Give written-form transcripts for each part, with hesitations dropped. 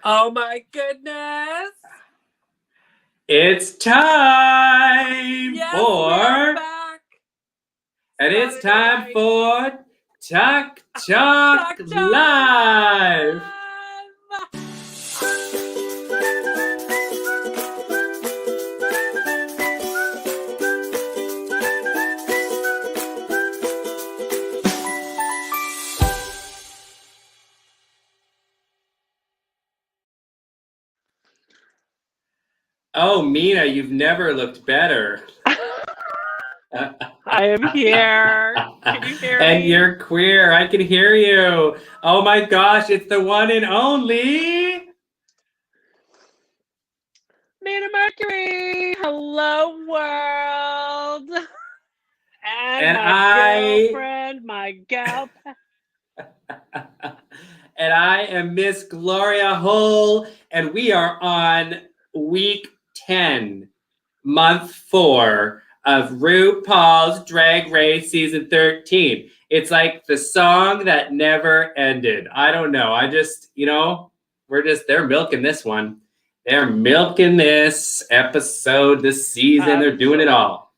Oh my goodness! It's time Yes, we for, are back. and it's Saturday time night. for Talk Talk Live. Oh, Mina, you've never looked better. I am here. Can you hear And me? you're queer. I can hear you. Oh my gosh, it's the one and only Mina Mercury. Hello, world. And my girlfriend, my gal. And I am Miss Gloria Hull, and we are on week 10, month 4 of RuPaul's Drag Race season 13. It's like the song that never ended. I don't know. I just, they're milking this one. They're milking this episode, this season. They're doing it all.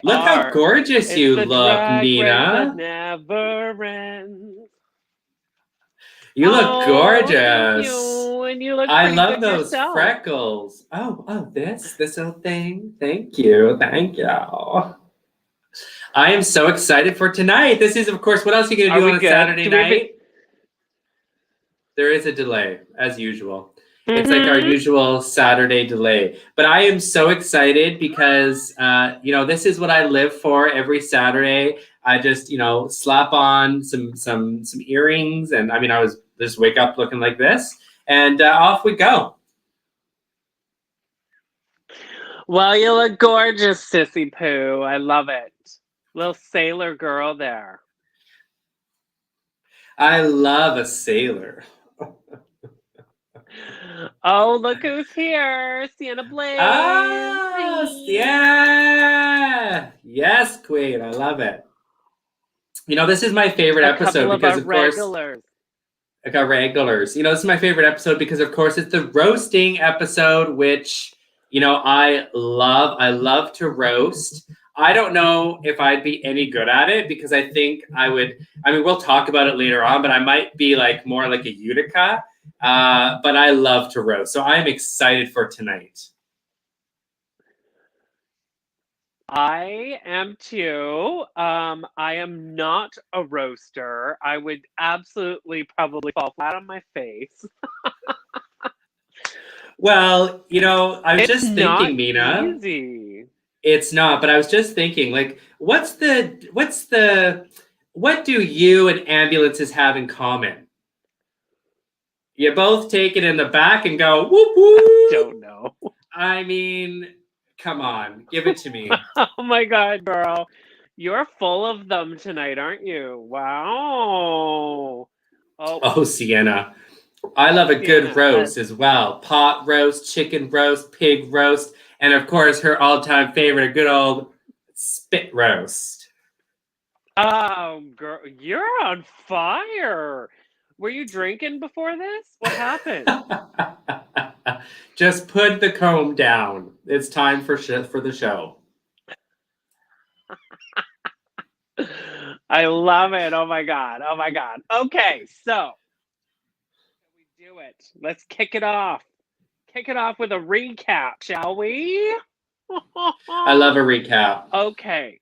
Look how gorgeous you look, Mina. Never ends. You look gorgeous. Thank you. And you look I pretty love good those yourself. freckles. Oh, this little thing. Thank you. I am so excited for tonight. This is, of course, what else are you going to do on a Saturday night? There is a delay, as usual. Mm-hmm. It's like our usual Saturday delay. But I am so excited because, this is what I live for every Saturday. I just, slap on some earrings. And I was just wake up looking like this. And off we go. Well, you look gorgeous, Sissy Pooh. I love it. Little sailor girl there. I love a sailor. Oh, look who's here. Sienna Blaze. Oh, Sienna. Yes, Queen. I love it. This is my favorite episode because, of course, I got regulars. This is my favorite episode because, of course, it's the roasting episode, which, I love. I love to roast. I don't know if I'd be any good at it because I think I would. We'll talk about it later on, but I might be more like a Utica. But I love to roast. So I'm excited for tonight. I am too. I am not a roaster. I would absolutely probably fall flat on my face. Well, I was just thinking, Mina. Easy. It's not, but I was just thinking, what do you and ambulances have in common? You both take it in the back and go, whoop, whoop. I don't know. Come on, give it to me. Oh my God, girl. You're full of them tonight, aren't you? Wow. Oh, Sienna. I love a good roast as well. Pot roast, chicken roast, pig roast, and of course her all-time favorite, a good old spit roast. Oh, girl, you're on fire. Were you drinking before this? What happened? Just put the comb down. It's time for the show. I love it. Oh my God. Okay, so we do it. Let's kick it off. Kick it off with a recap, shall we? I love a recap. Okay.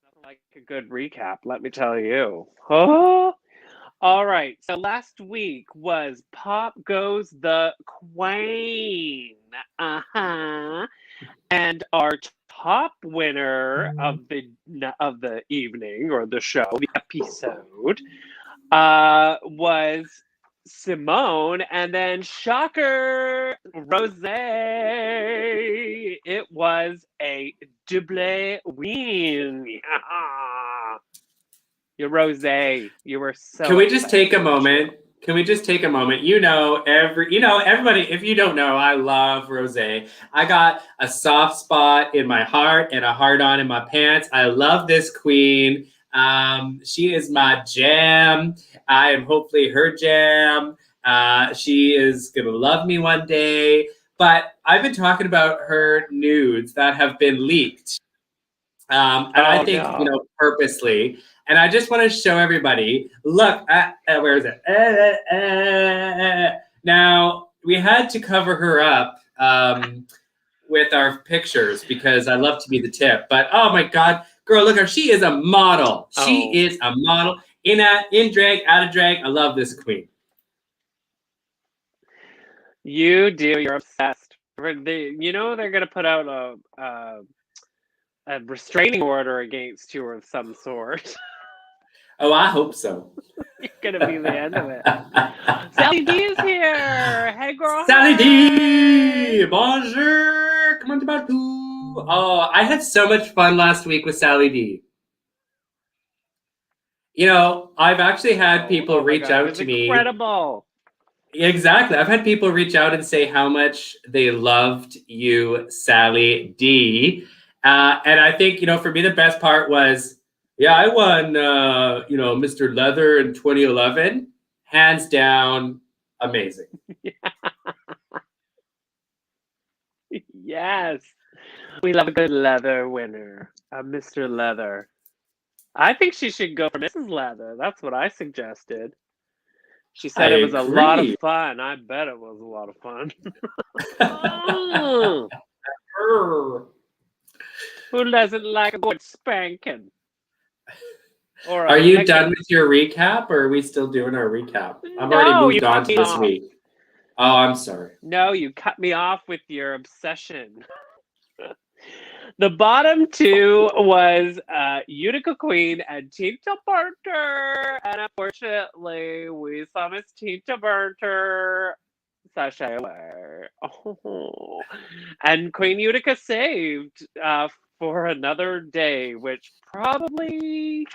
Nothing like a good recap, let me tell you. Oh. All right. So last week was Pop Goes the Queen. And our top winner of the evening or the show, the episode, was Simone, and then shocker, Rosé. It was a double win. You're Rosé. You were so. Can we just take a moment? Everybody, if you don't know, I love Rosé. I got a soft spot in my heart and a hard on in my pants. I love this queen. She is my jam. I am hopefully her jam. She is going to love me one day. But I've been talking about her nudes that have been leaked. And I think, purposely. And I just want to show everybody, look, where is it? Now, we had to cover her up with our pictures because I love to be the tip. But, oh, my God, girl, look at her. She is a model. She is a model. In drag, out of drag. I love this queen. You do. You're obsessed. They're going to put out a restraining order against you of some sort. Oh, I hope so. It's going to be the end of it. Sally D is here. Hey, girl. Sally D! Bonjour! Comment vas-tu? Oh, I had so much fun last week with Sally D. I've actually had people reach out to me. Incredible. Exactly. I've had people reach out and say how much they loved you, Sally D. And I think, for me, the best part was, I won, Mr. Leather in 2011. Hands down, amazing. Yes. We love a good leather winner, Mr. Leather. I think she should go for Mrs. Leather. That's what I suggested. She said it was a lot of fun. I bet it was a lot of fun. Who doesn't like a good spanking? Are you done with your recap, or are we still doing our recap? I've already moved on to this week. Oh, I'm sorry. No, you cut me off with your obsession. The bottom two was Utica Queen and Tinta Burter. And unfortunately, we saw Miss Tinta Burter sashay away. Oh. And Queen Utica saved for another day, which probably,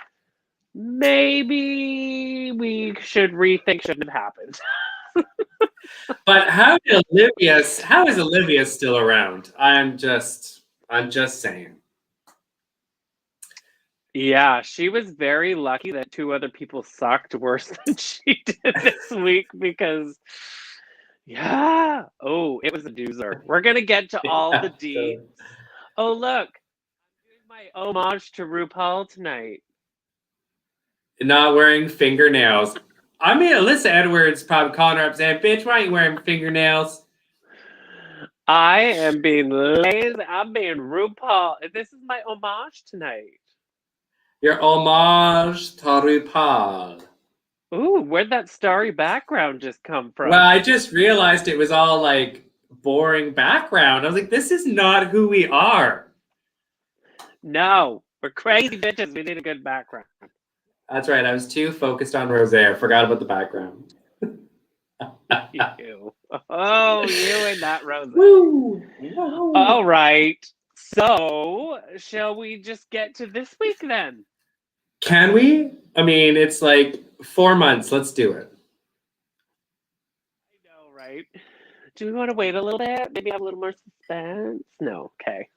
maybe we should rethink shouldn't have happened. But how is Olivia still around? I'm just saying. Yeah, she was very lucky that two other people sucked worse than she did this week because, it was a doozer. We're going to get to all the deets. Oh, look, I'm doing my homage to Rupaul tonight. Not wearing fingernails. I mean, Alyssa Edwards probably calling her up saying, bitch, why ain't you wearing fingernails? I am being lazy. I'm being RuPaul. This is my homage tonight. Your homage to RuPaul. Ooh, where'd that starry background just come from? Well, I just realized it was all like boring background. I was like, this is not who we are. No, we're crazy bitches. We need a good background. That's right. I was too focused on Rosé. I forgot about the background. You. Oh, you and that Rosé. Woo! All right. So, shall we just get to this week then? Can we? I mean, it's like 4 months. Let's do it. I know, right? Do we want to wait a little bit? Maybe have a little more suspense? No. Okay.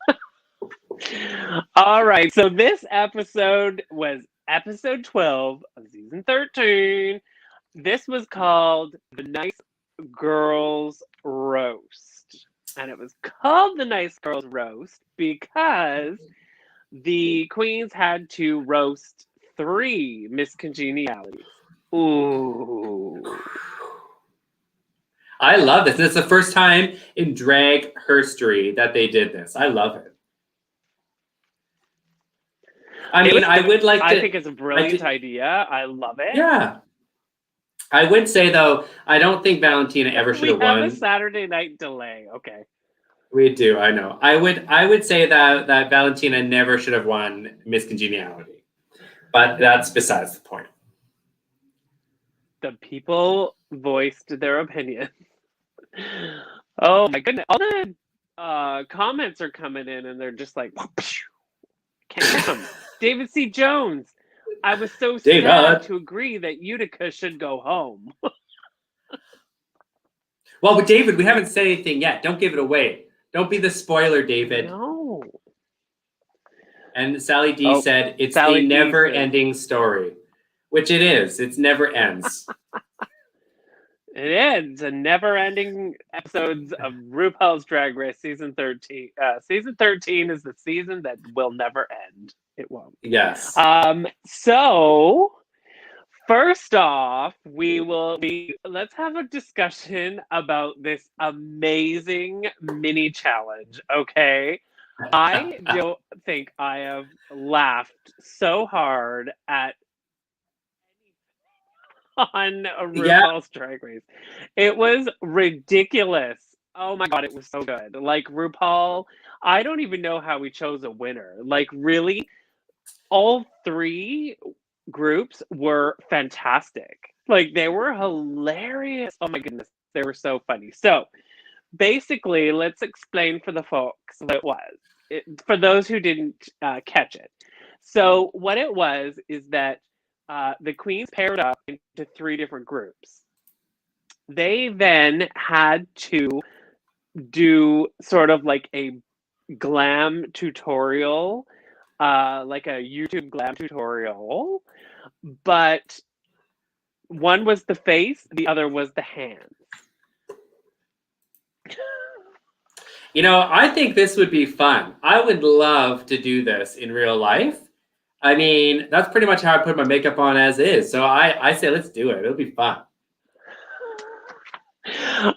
All right. So this episode was episode 12 of season 13. This was called The Nice Girls Roast. And it was called The Nice Girls Roast because the queens had to roast 3 miscongenialities. Ooh. I love this. It's the first time in drag history that they did this. I love it. I think it's a brilliant idea. I love it. Yeah. I would say, though, I don't think Valentina ever should have won. We have a Saturday night delay. Okay. We do, I know. I would say that Valentina never should have won Miss Congeniality. But that's besides the point. The people voiced their opinion. Oh my goodness. All the comments are coming in and they're just like, can't come. David C. Jones. I was so sad to agree that Utica should go home. Well, but David, we haven't said anything yet. Don't give it away. Don't be the spoiler, David. No. And Sally D said, it's a never-ending story. Which it is. It never ends. It ends. A never-ending episodes of RuPaul's Drag Race season 13. Season 13 is the season that will never end. It won't. Yes. So first off, let's have a discussion about this amazing mini challenge, okay? I don't think I have laughed so hard at on RuPaul's Drag Race. It was ridiculous. Oh my God, it was so good. Like RuPaul, I don't even know how we chose a winner. Like really, all three groups were fantastic. Like they were hilarious. Oh my goodness, they were so funny. So basically, let's explain for the folks what it was. For those who didn't catch it. So what it was is that the queens paired up into 3 different groups. They then had to do sort of like a glam tutorial, like a YouTube glam tutorial, but one was the face, the other was the hands. You know, I think this would be fun. I would love to do this in real life. I mean, that's pretty much how I put my makeup on as is. So I say let's do it. It'll be fun.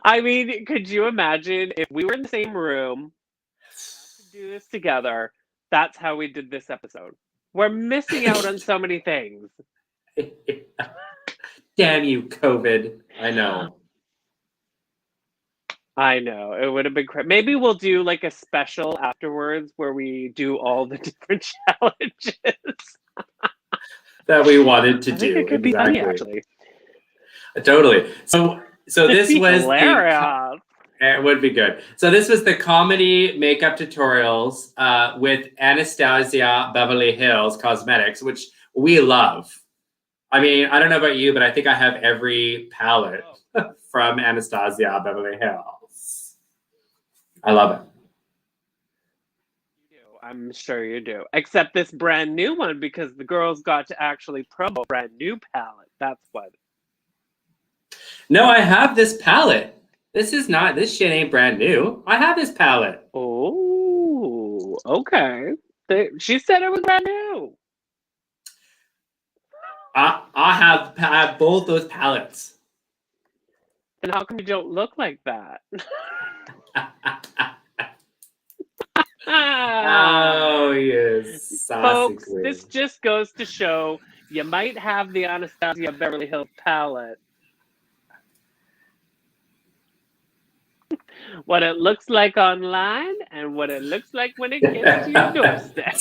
I mean, could you imagine if we were in the same room to do this together? That's how we did this episode. We're missing out on so many things. Damn you, COVID. I know. It would have been great. Maybe we'll do like a special afterwards where we do all the different challenges that we wanted to I do. think it could be funny, actually. Totally. So this was hilarious. It would be good. So this was the comedy makeup tutorials with Anastasia Beverly Hills Cosmetics, which we love. I mean, I don't know about you, but I think I have every palette from Anastasia Beverly Hills. I love it. You do. I'm sure you do. Except this brand new one, because the girls got to actually promo a brand new palette. That's what. No, I have this palette. This shit ain't brand new. I have this palette. Oh, okay. She said it was brand new. I have both those palettes. Then how come you don't look like that? Oh, yes. Folks, this just goes to show you might have the Anastasia Beverly Hills palette. What it looks like online and what it looks like when it gets to your doorstep.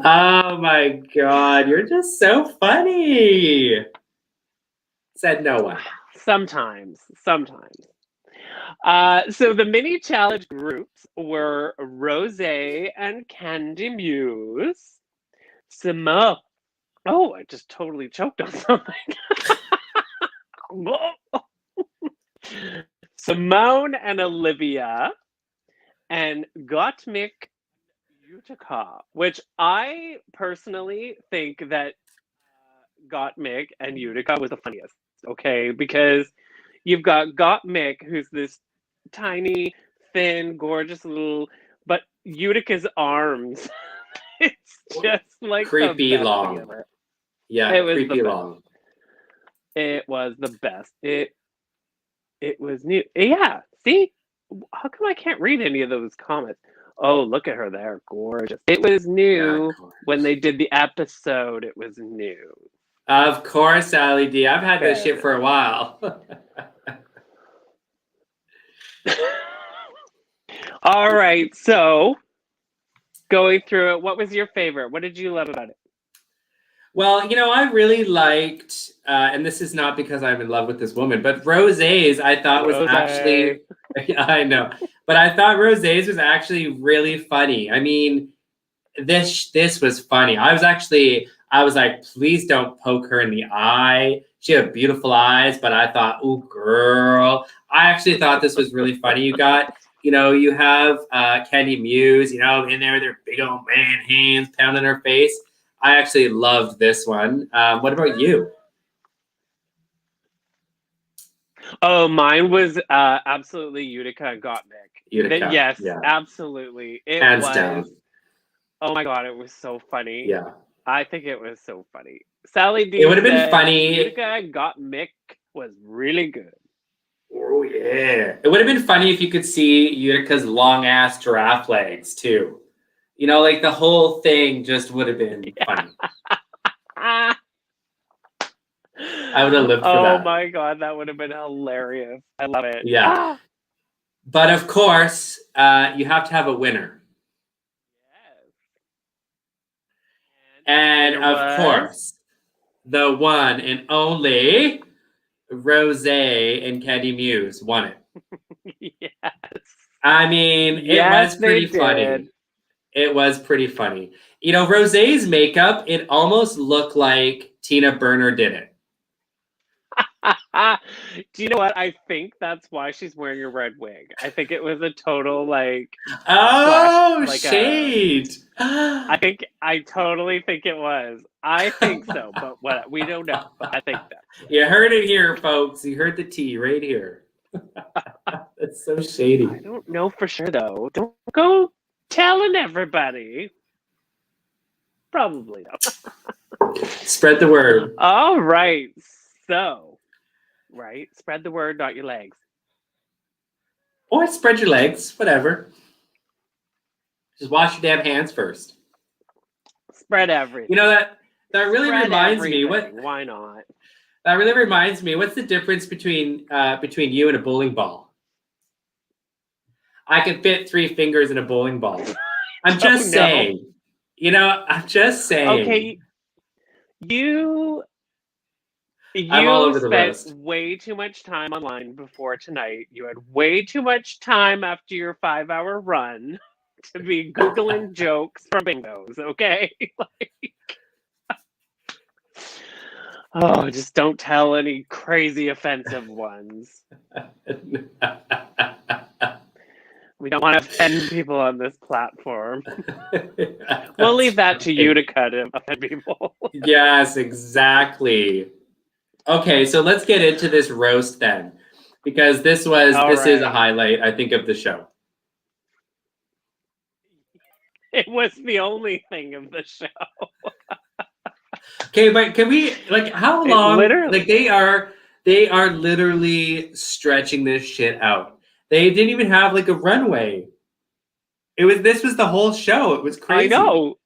Oh my God, you're just so funny. Said no one. Sometimes. So the mini challenge groups were Rose and Candy Muse. Simone. Oh, I just totally choked on something. Simone and Olivia, and Gottmik Utica, which I personally think that Gottmik and Utica was the funniest, okay? Because you've got Gottmik, who's this tiny, thin, gorgeous little, but Utica's arms, it's just like creepy long. Yeah, it was creepy long. It was the best. It was new. Yeah, see? How come I can't read any of those comments? Oh, look at her there. Gorgeous. It was new when they did the episode. It was new. Of course, Sally D. I've had this shit for a while. All right. So, going through it, what was your favorite? What did you love about it? Well, you know, I really liked, and this is not because I'm in love with this woman, but Rosé's I thought was actually, I know, but I thought Rosé's was actually really funny. I mean, this was funny. I was like, please don't poke her in the eye. She had beautiful eyes, but I thought, oh, girl. I actually thought this was really funny. you have Candy Muse, in there with their big old man hands pounding her face. I actually loved this one. What about you? Oh, mine was absolutely Utica and Gottmik. Utica. Yes, yeah. absolutely. Hands down. Oh my God, it was so funny. Yeah. I think it was so funny. Sally D. It would have been funny. Utica and Gottmik was really good. Oh, yeah. It would have been funny if you could see Utica's long-ass giraffe legs, too. Like the whole thing just would have been funny. I would have lived for that. Oh my God, that would have been hilarious. I love it. Yeah. But of course, you have to have a winner. Yes. And of course, the one and only Rosé and Candy Muse won it. Yes. I mean, it was pretty funny. It was pretty funny. Rosé's makeup, it almost looked like Tina Burner did it. Do you know what? I think that's why she's wearing a red wig. I think it was a total shade. I totally think it was. I think so, but what we don't know. But I think that. You heard it here, folks. You heard the tea right here. That's so shady. I don't know for sure though. Don't go telling everybody. Probably not. Spread the word. All right. So, spread the word, not your legs. Or spread your legs, whatever. Just wash your damn hands first. Spread everything. That really reminds me. Why not? That really reminds me. What's the difference between you and a bowling ball? I can fit 3 fingers in a bowling ball. I'm just saying. I'm just saying. Okay. You I'm all over the spent roast. way too much time online before tonight. You had way too much time after your 5-hour run to be Googling jokes from bingos, okay? Just don't tell any crazy offensive ones. We don't want to offend people on this platform. We'll leave that to you to cut and offend people. Yes, exactly. Okay, so let's get into this roast then, because this is a highlight, I think, of the show. It was the only thing of the show. Okay, but can we how long? They are literally stretching this shit out. They didn't even have a runway. This was the whole show. It was crazy. I know.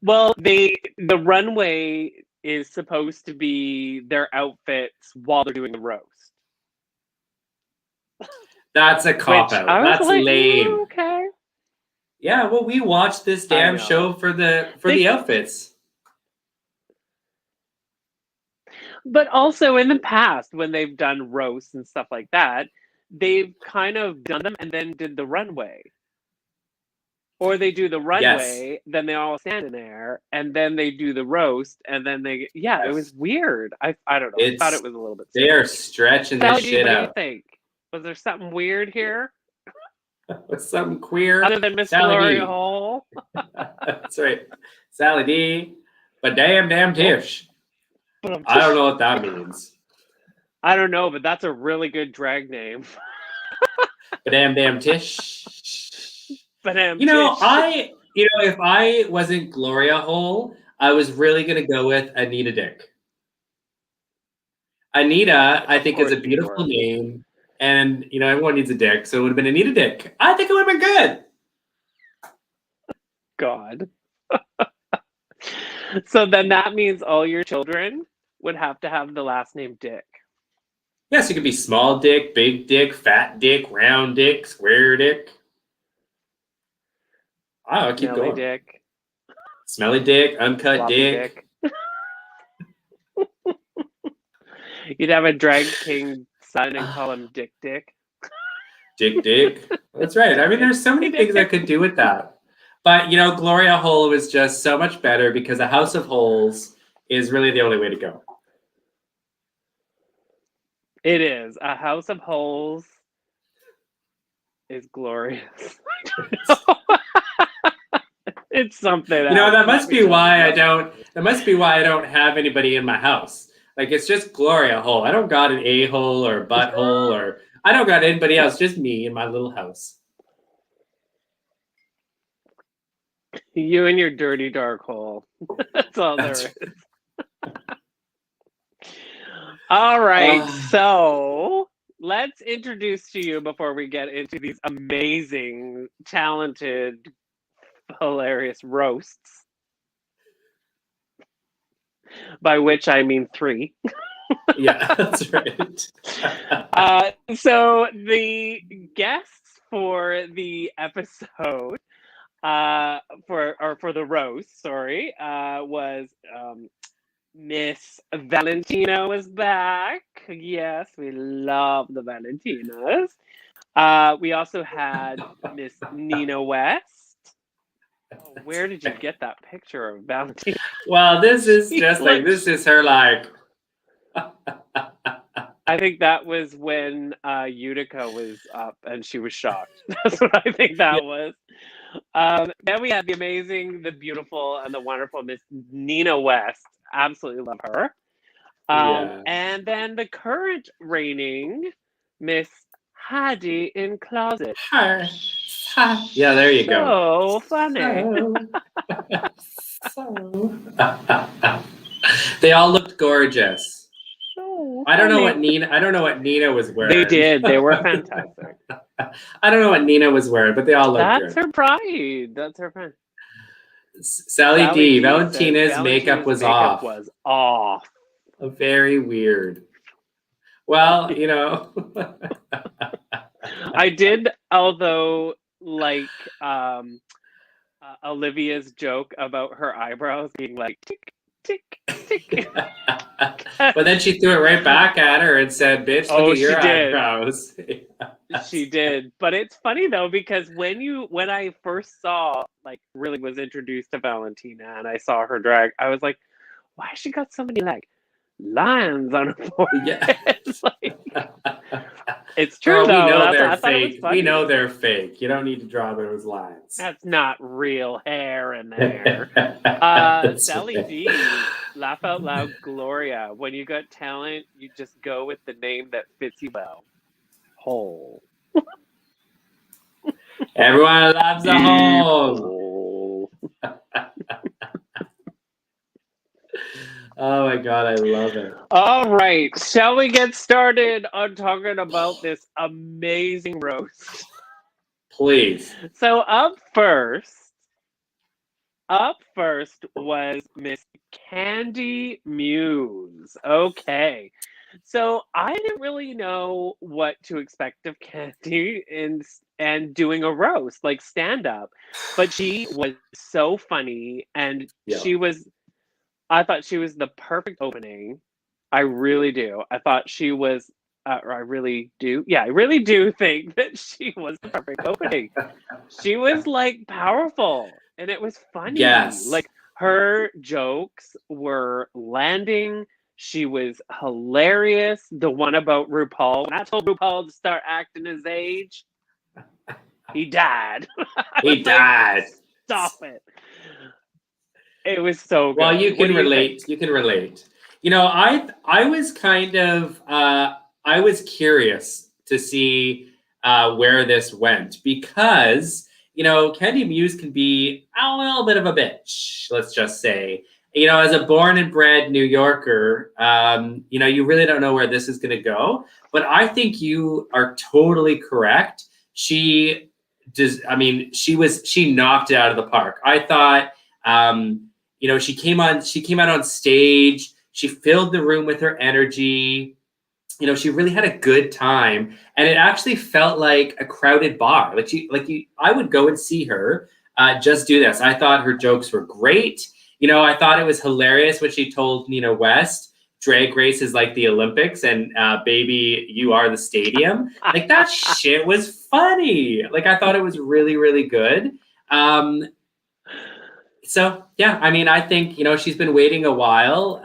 Well, the runway is supposed to be their outfits while they're doing the roast. That's a cop-out. That's lame. Okay. Yeah, well, we watched this damn show for the outfits. But also in the past, when they've done roasts and stuff like that, they've kind of done them and then did the runway. Or they do the runway, then they all stand in there, and then they do the roast, and then they... Yeah, it was weird. I don't know. I thought it was a little bit... They are stretching this shit out. What do you think? Was there something weird here? Was something queer? Other than Miss Gloria Hall? That's right. Sally D. But damn Tish. I don't know what that means. I don't know, but that's a really good drag name. But damn Tish. But if I wasn't Gloria Hole, I was really gonna go with Anita Dick. Anita, I think, is a beautiful name, and everyone needs a dick, so it would have been Anita Dick. I think it would have been good. God. So then that means all your children would have to have the last name Dick. Yes, it could be small dick, big dick, fat dick, round dick, square dick. I'll keep going. Dick. Smelly dick, uncut Floppy dick. You'd have a drag king son and call him Dick Dick. Dick. That's right. I mean, there's so many things I could do with that. But, Gloria Hole was just so much better because a house of holes is really the only way to go. It is. A house of holes is glorious. It's something else. That must be why I don't have anybody in my house. Like, it's just Gloria hole. I don't got an a-hole or a butthole, or I don't got anybody else, just me in my little house. You and your dirty dark hole. That's all there is. All right, so let's introduce to you, before we get into these amazing, talented, hilarious roasts, by which I mean 3. Yeah, that's right. So the guests for the episode, for the roast, sorry, was Miss Valentina was back. Yes, we love the Valentinas. We also had Miss Nina West. Oh, where did you get that picture of Valentina? Well, this is just like, this is her, like. I think that was when Utica was up and she was shocked. That's what I think that was. Then we had the amazing, the beautiful, and the wonderful Miss Nina West. Absolutely love her. And then the current reigning Miss Hattie in Closet. Yeah, there you go. So funny. They all looked gorgeous. So I don't know what Nina was wearing. They did. They were fantastic. I don't know what Nina was wearing, but they all looked good. That's her pride. That's her pride. Sally D. Valentina's makeup was off. Very weird. Well, I did, although, like Olivia's joke about her eyebrows being like tick, tick, tick. But then she threw it right back at her and said, "Bitch, look at your eyebrows." She did. But it's funny though, because when I first saw, like, really was introduced to Valentina and I saw her drag, I was like, why has she got so many, like, lines on her forehead? Yeah. It's like, it's true, though. We know they're fake. We know they're fake. You don't need to draw those lines. That's not real hair in there. Sally D, laugh out loud, Gloria. When you got talent, you just go with the name that fits you well. Hole. Everyone loves a hole. Oh my God, I love it. All right, shall we get started on talking about this amazing roast? Please. So up first was Miss Candy Muse. Okay. So I didn't really know what to expect of Candy and doing a roast, like stand-up. But she was so funny, and I thought she was the perfect opening. I really do. I thought she was, I really do. Yeah, I really do think that she was the perfect opening. She was, like, powerful, and it was funny. Yes. Like, her jokes were landing. She was hilarious. The one about Rupaul. When I told Rupaul to start acting his age, he died. He died. Stop it. It was so good. Well, you can relate. You can relate. I was kind of, I was curious to see where this went, because, Candy Muse can be a little bit of a bitch, let's just say. As a born and bred New Yorker, you really don't know where this is going to go. But I think you are totally correct. She knocked it out of the park. I thought, she came out on stage. She filled the room with her energy. She really had a good time, and it actually felt like a crowded bar. I would go and see her just do this. I thought her jokes were great. I thought it was hilarious when she told Nina West, Drag Race is like the Olympics, and baby, you are the stadium. Like, that shit was funny. Like, I thought it was really, really good. So, yeah, I think, she's been waiting a while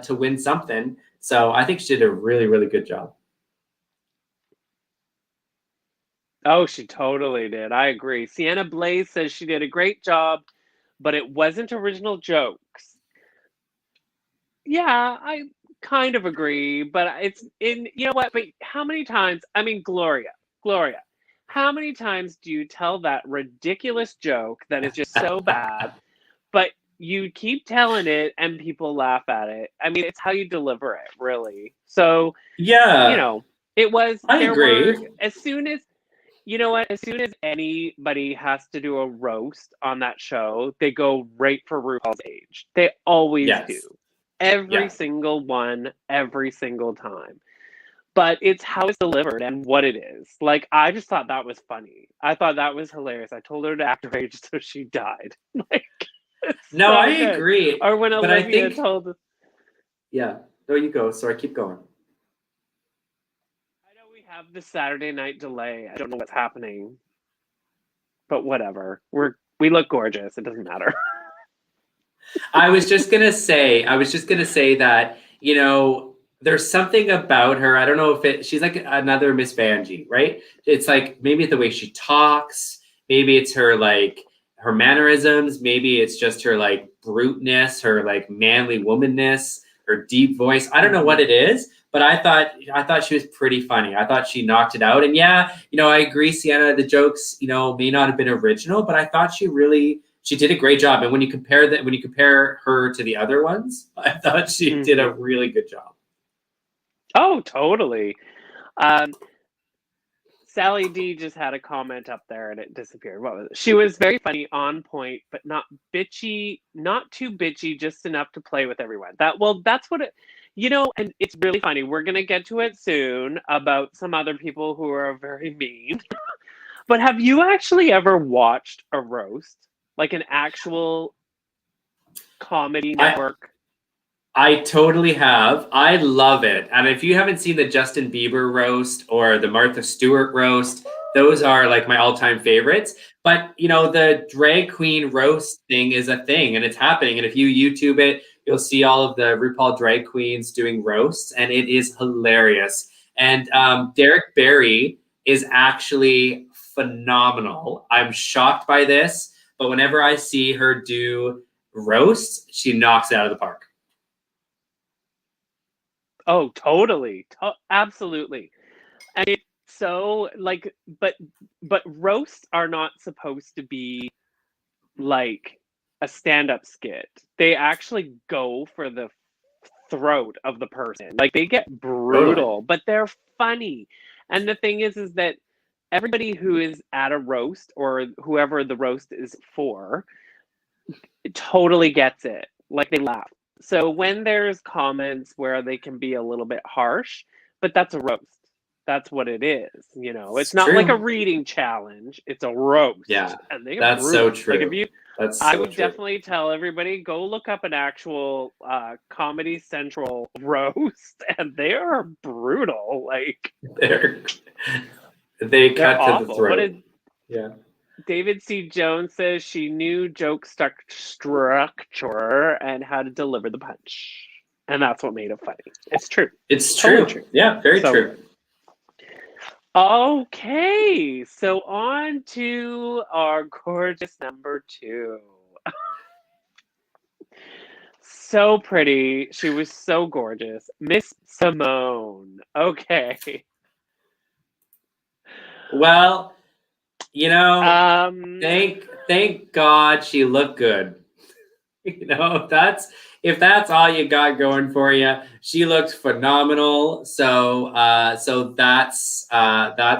to win something. So I think she did a really, really good job. Oh, she totally did. I agree. Sienna Blaze says she did a great job, but it wasn't original jokes. Yeah, I kind of agree, but it's in, you know what? But how many times? I mean, Gloria, how many times do you tell that ridiculous joke that is just so bad, but you keep telling it and people laugh at it? I mean, it's how you deliver it, really. So, Yeah, it was, I there were, agree. as soon as, you know what, as soon as anybody has to do a roast on that show, they go right for RuPaul's age. They always do. Yes. Every Yeah. single one, every single time. But it's how it's delivered and what it is. Like, I just thought that was funny. I thought that was hilarious. I told her to act her age so she died. Like, it's No, I so good. agree. Or when But I Olivia think, told, yeah. There you go. Sorry, keep going. I know we have the Saturday night delay. I don't know what's happening, but whatever. We look gorgeous. It doesn't matter. I was just gonna say that, there's something about her. I don't know if she's like another Miss Vanjie, right? It's like maybe the way she talks, maybe it's her like her mannerisms, maybe it's just her like bruteness, her like manly womanness, her deep voice. I don't know what it is, but I thought she was pretty funny. I thought she knocked it out. And yeah, I agree, Sienna, the jokes, may not have been original, but I thought she did a great job. And when you compare her to the other ones, I thought she did a really good job. Oh, totally. Sally D just had a comment up there and it disappeared. What was it? She was very funny, on point, but not bitchy, not too bitchy, just enough to play with everyone. That's what it, and it's really funny. We're going to get to it soon about some other people who are very mean. But have you actually ever watched a roast? Like an actual comedy network? I totally have. I love it. And if you haven't seen the Justin Bieber roast or the Martha Stewart roast, those are like my all-time favorites. But, the drag queen roast thing is a thing and it's happening. And if you YouTube it, you'll see all of the RuPaul drag queens doing roasts and it is hilarious. And Derek Barry is actually phenomenal. I'm shocked by this, but whenever I see her do roasts, she knocks it out of the park. Oh, totally. Absolutely. And it's so like, but roasts are not supposed to be like a stand-up skit. They actually go for the throat of the person. Like they get Totally. brutal, but they're funny. And the thing is that everybody who is at a roast or whoever the roast is for totally gets it. Like they laugh. So when there's comments where they can be a little bit harsh, but that's a roast. That's what it is. It's not like a reading challenge. It's a roast. Yeah, and they get that's brutal. so true. Like if you, that's I so would true. definitely tell everybody go look up an actual Comedy Central roast, and they are brutal. Like they cut awful. to the throat. What did Yeah. David C. Jones says she knew joke structure and how to deliver the punch. And that's what made it funny. It's true. It's true. Totally true. Yeah, very true. Okay, so on to our gorgeous number 2. So pretty. She was so gorgeous. Miss Simone. Okay. Well, thank God she looked good. If that's all you got going for you, she looked phenomenal. So that's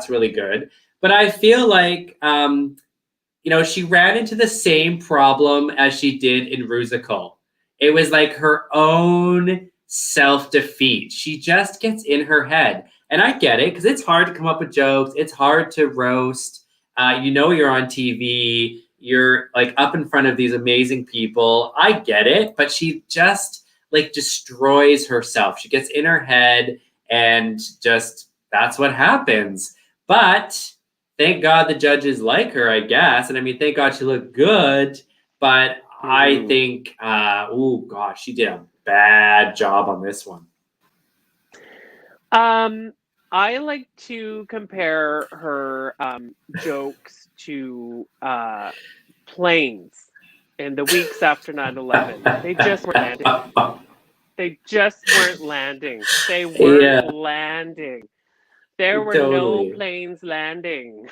really good. But I feel like she ran into the same problem as she did in Rusical. It was like her own self-defeat. She just gets in her head. And I get it, because it's hard to come up with jokes. It's hard to roast. You're on TV. You're like up in front of these amazing people. I get it, but she just like destroys herself. She gets in her head and just that's what happens. But thank God the judges like her, I guess. And I mean, thank God she looked good. But I think, she did a bad job on this one. I like to compare her jokes to planes in the weeks after 9/11. They just weren't landing. They just weren't landing. They weren't Yeah, landing. There were no totally. planes landing.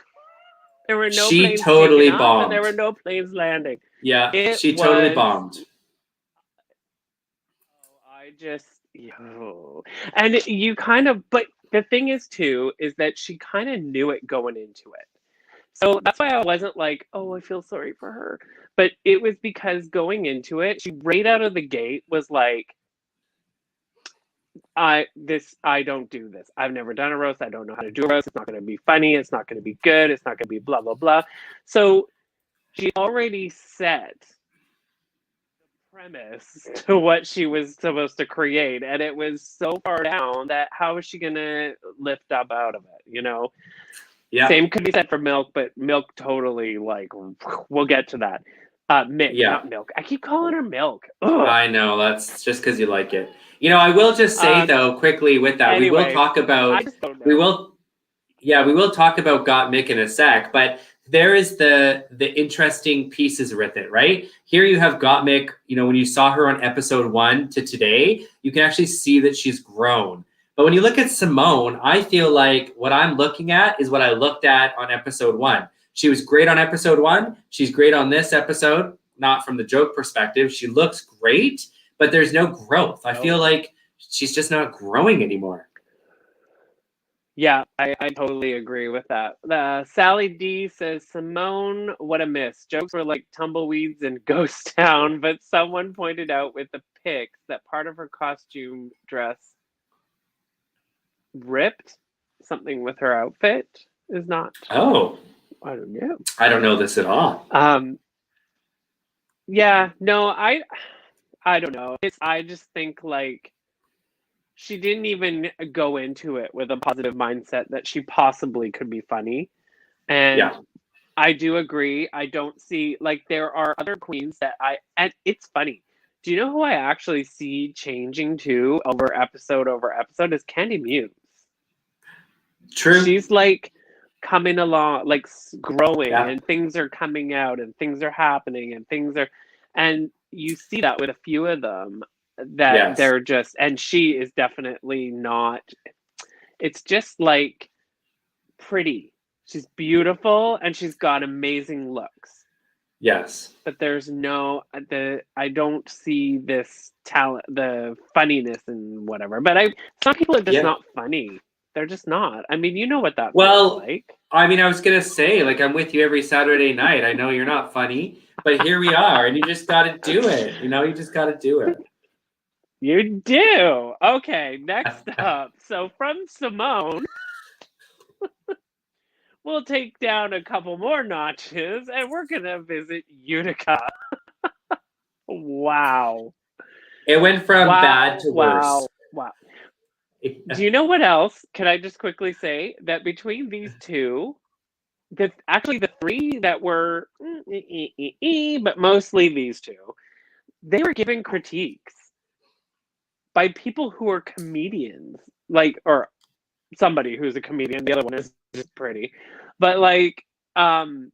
There were no She planes taking totally off, and there bombed. were no planes landing. Yeah, It she totally was. bombed. I just. Yo. And you kind of. But the thing is, too, is that she kind of knew it going into it. So that's why I wasn't like, oh, I feel sorry for her. But it was because going into it, she right out of the gate was like, I don't do this. I've never done a roast. I don't know how to do a roast. It's not going to be funny. It's not going to be good. It's not going to be blah blah blah. So she already set the premise to what she was supposed to create, and it was so far down that how is she going to lift up out of it? You know. Yeah, Same could be said for Milk, but Milk totally like we'll get to that. Mick, yeah. not Milk. I keep calling her Milk. Ugh. I know, that's just because you like it. You know, I will just say though, quickly with that, we will Anyways, talk I about, just don't we know. will, yeah, we will talk about Got Mick in a sec, but there is the interesting pieces with it, right? Here you have Got Mick, you know, when you saw her on episode 1 to today, you can actually see that she's grown. But when you look at Simone, I feel like what I'm looking at is what I looked at on episode 1. She was great on episode 1. She's great on this episode, not from the joke perspective. She looks great, but there's no growth. I feel like she's just not growing anymore. Yeah, I totally agree with that. Sally D says, Simone, what a miss. Jokes were like tumbleweeds in Ghost Town, but someone pointed out with the pics that part of her costume dress ripped. Something with her outfit is not. Oh. I don't know. I don't know this at all. Yeah, no, I don't know. I just think like she didn't even go into it with a positive mindset that she possibly could be funny. And Yeah. I do agree. I don't see like there are other queens that and it's funny. Do you know who I actually see changing too over episode is Candy Muse. True. She's like coming along, like growing, Yeah. and things are coming out, and things are happening, and you see that with a few of them that they're just, and she is definitely not. It's just like pretty. She's beautiful, and she's got amazing looks. Yes. But there's I don't see this talent, the funniness and whatever. But some people are just not funny. They're just not. I mean, you know what that feels like. I mean, I was going to say, like, I'm with you every Saturday night. I know you're not funny, but here we are, and you just got to do it. You know, you just got to do it. You do. Okay, next up. So from Simone, we'll take down a couple more notches, and we're going to visit Utica. Wow. It went from bad to worse. Wow. Do you know what else? Can I just quickly say that between these two, actually the three that were, but mostly these two, they were giving critiques by people who are comedians, like, or somebody who's a comedian. The other one is just pretty, but like, you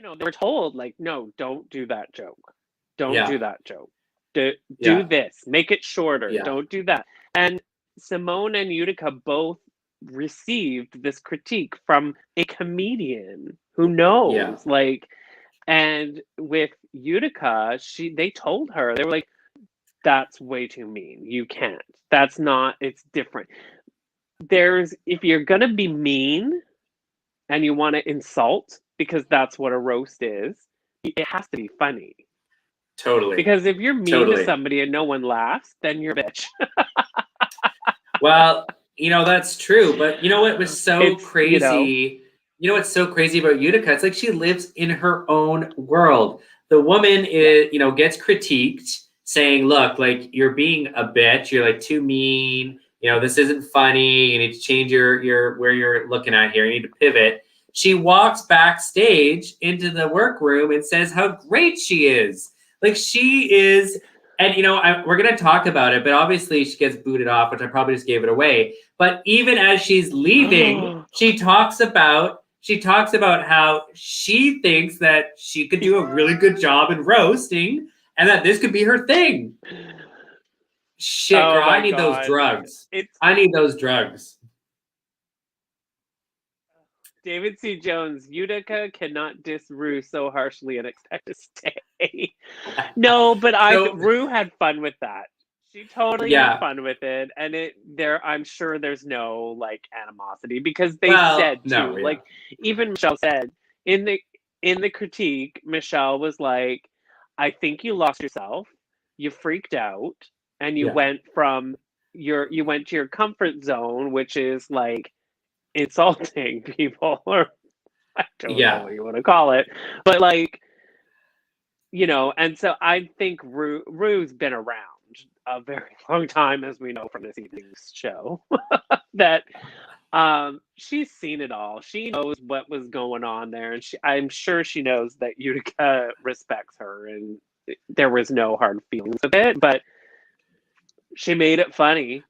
know, they were told like, no, don't do that joke. Don't do that joke. Do this. Make it shorter. Don't do that. And Simone and Utica both received this critique from a comedian who knows, like, and with Utica, they told her, they were like, that's way too mean. You can't. That's not, it's different. If you're going to be mean and you want to insult, because that's what a roast is, it has to be funny. Totally. Because if you're mean to somebody and no one laughs, then you're a bitch. Well, you know, that's true. But you know what was so crazy? You know what's so crazy about Utica? It's like she lives in her own world. The woman is, you know, gets critiqued saying, look, like, you're being a bitch. You're like too mean. You know, this isn't funny. You need to change your where you're looking at here. You need to pivot. She walks backstage into the workroom and says how great she is. Like, she is And, we're going to talk about it, but obviously she gets booted off, which I probably just gave it away. But even as she's leaving, she talks about how she thinks that she could do a really good job in roasting and that this could be her thing. Shit, girl, I need those drugs. I need those drugs. David C. Jones, Utica cannot diss Rue so harshly and expect to stay. No, but Rue had fun with that. She totally had fun with it, and I'm sure there's no animosity because they said too. Yeah. Even Michelle said in the critique, Michelle was like, "I think you lost yourself. You freaked out, and you went to your comfort zone, which is insulting people, or I don't know what you want to call it, but and so I think Rue's been around a very long time, as we know from this evening's show, that she's seen it all. She knows what was going on there, and I'm sure she knows that Utica respects her, and there was no hard feelings with it, but she made it funny.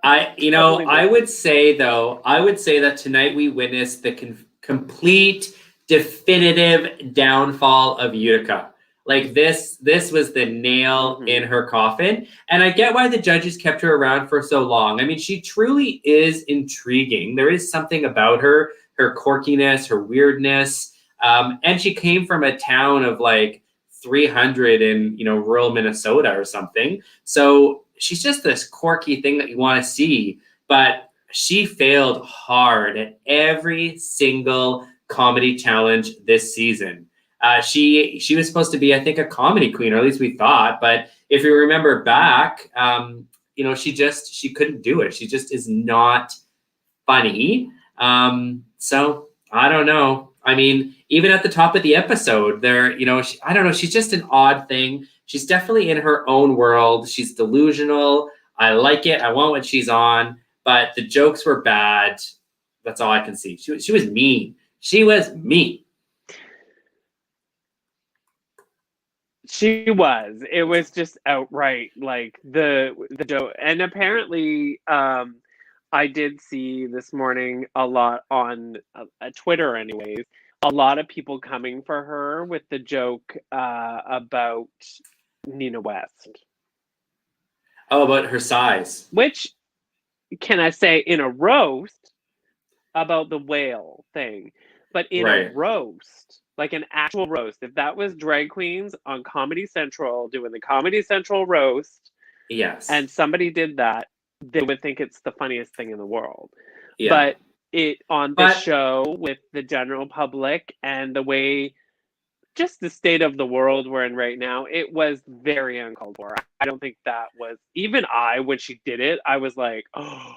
I would say that tonight we witnessed the complete, definitive downfall of Utica. This was the nail in her coffin. And I get why the judges kept her around for so long. I mean, she truly is intriguing. There is something about her quirkiness, her weirdness. And she came from a town of 300 in, rural Minnesota or something. So she's just this quirky thing that you want to see, but she failed hard at every single comedy challenge this season. She was supposed to be, I think, a comedy queen, or at least we thought. But if you remember back, she couldn't do it. She just is not funny. So I don't know. I mean, even at the top of the episode, there, I don't know. She's just an odd thing. She's definitely in her own world. She's delusional. I like it. I want what she's on. But the jokes were bad. That's all I can see. She was mean. She was mean. She was. It was just outright the joke. And apparently, I did see this morning a lot on Twitter, anyways. A lot of people coming for her with the joke about Nina West. Oh, about her size. Which, can I say, in a roast about the whale thing, but in a roast, an actual roast, if that was drag queens on Comedy Central doing the Comedy Central roast, yes, and somebody did that, they would think it's the funniest thing in the world. Yeah. But this show with the general public and the way, just the state of the world we're in right now, it was very uncalled for. I don't think that was, even when she did it, I was like, oh,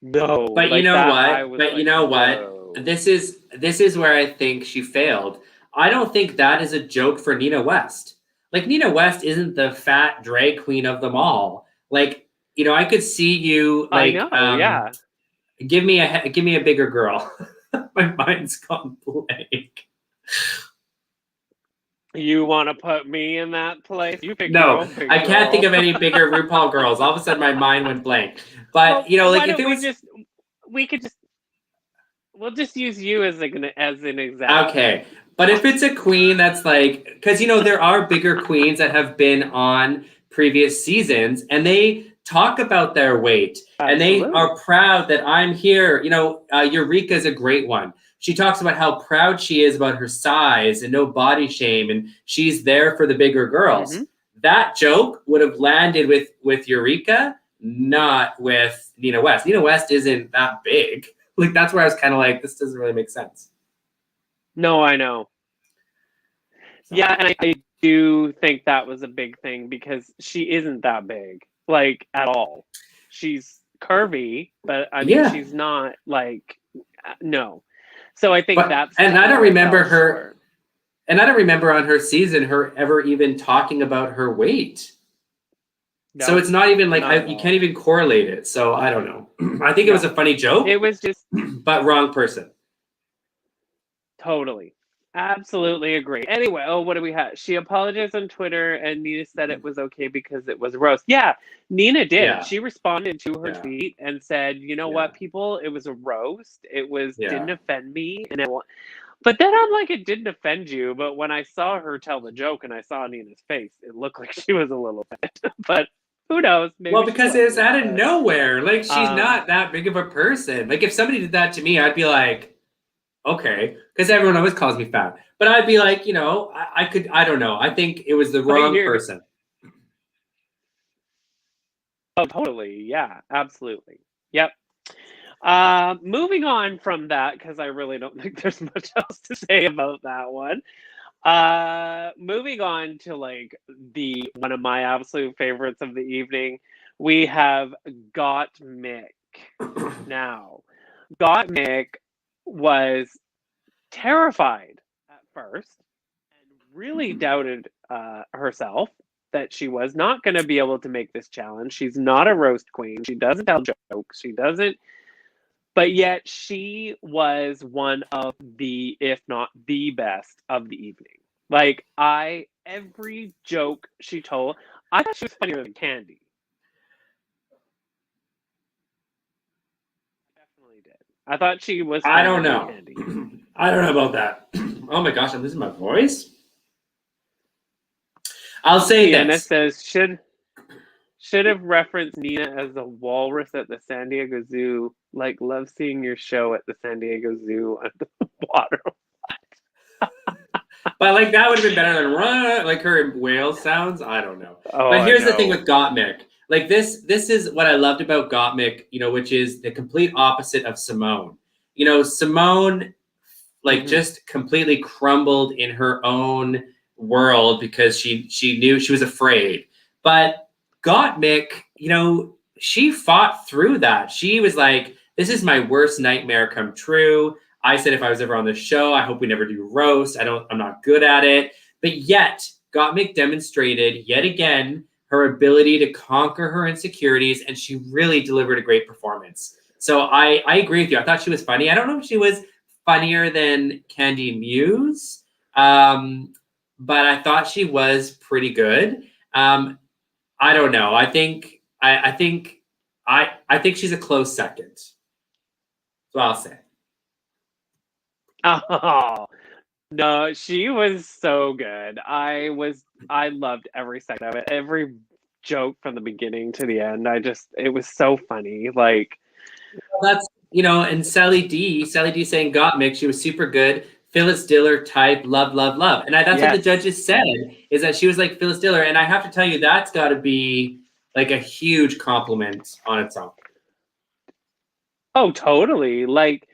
no. But you know what? But you know what? This is where I think she failed. I don't think that is a joke for Nina West. Nina West isn't the fat drag queen of them all. I could see you I know, yeah. Give me a bigger girl. My mind's gone blank. You want to put me in that place? You pick no, I can't think of any bigger RuPaul girls. All of a sudden, my mind went blank. But if it was, we'll just use you as an example. Okay, but if it's a queen that's because there are bigger queens that have been on previous seasons, and they talk about their weight. Absolutely. And they are proud that I'm here. Eureka is a great one. She talks about how proud she is about her size and no body shame, and she's there for the bigger girls. Mm-hmm. That joke would have landed with Eureka, not with Nina West. Nina West isn't that big. That's where I was kind of this doesn't really make sense. No, I know. So. Yeah, and I do think that was a big thing because she isn't that big. At all. She's curvy, but I mean, she's not no. So I think that's. And I don't remember her. Short. And I don't remember on her season her ever even talking about her weight. No, so it's not even you can't even correlate it. So I don't know. I think it was a funny joke. It was just. But wrong person. Totally. Absolutely agree. Anyway, what do we have? She apologized on Twitter, and Nina said it was okay because it was a roast. Yeah, Nina did. Yeah. She responded to her tweet and said, "You know what, people? It was a roast. It didn't offend me, and but then I'm like, it didn't offend you. But when I saw her tell the joke and I saw Nina's face, it looked like she was a little offended. But who knows? Maybe well, because it was out of nowhere. Like, she's not that big of a person. Like, if somebody did that to me, I'd be like, okay, because everyone always calls me fat. But I'd be like, I don't know. I think it was the wrong person. Oh, totally. Yeah, absolutely. Yep. Moving on from that, because I really don't think there's much else to say about that one. Moving on to like one of my absolute favorites of the evening, we have Got Mick. Now, Got Mick was terrified at first and really doubted herself that she was not going to be able to make this challenge. She's not a roast queen. She doesn't tell jokes. She doesn't. But yet she was one of the, if not the best of the evening. Like, every joke she told, I thought she was funnier than Candy. I definitely did. I thought she was funnier I don't know. than Candy. I don't know about that. Oh my gosh, I'm losing my voice. I'll say Sienna this. says, should have referenced Nina as a walrus at the San Diego Zoo. Like, love seeing your show at the San Diego Zoo under the water. But like, that would have been better than run, like her whale sounds. I don't know. But here's the thing with Gottmik. Like, this is what I loved about Gottmik, which is the complete opposite of Simone. Simone just completely crumbled in her own world because she knew, she was afraid. But Gottmik, she fought through that. She was like, this is my worst nightmare come true. I said, if I was ever on the show, I hope we never do roast. I'm not good at it. But yet, Gottmik demonstrated yet again her ability to conquer her insecurities, and she really delivered a great performance. So I agree with you. I thought she was funny. I don't know if she was funnier than Candy Muse, but I thought she was pretty good. I don't know. I think she's a close second. That's what I'll say. Oh no, she was so good. I loved every second of it. Every joke from the beginning to the end. It was so funny. Like, that's and Sally D saying Gottmik, she was super good. Phyllis Diller type, love. And that's what the judges said, is that she was like Phyllis Diller. And I have to tell you, that's got to be like a huge compliment on its own. Oh, totally. Like,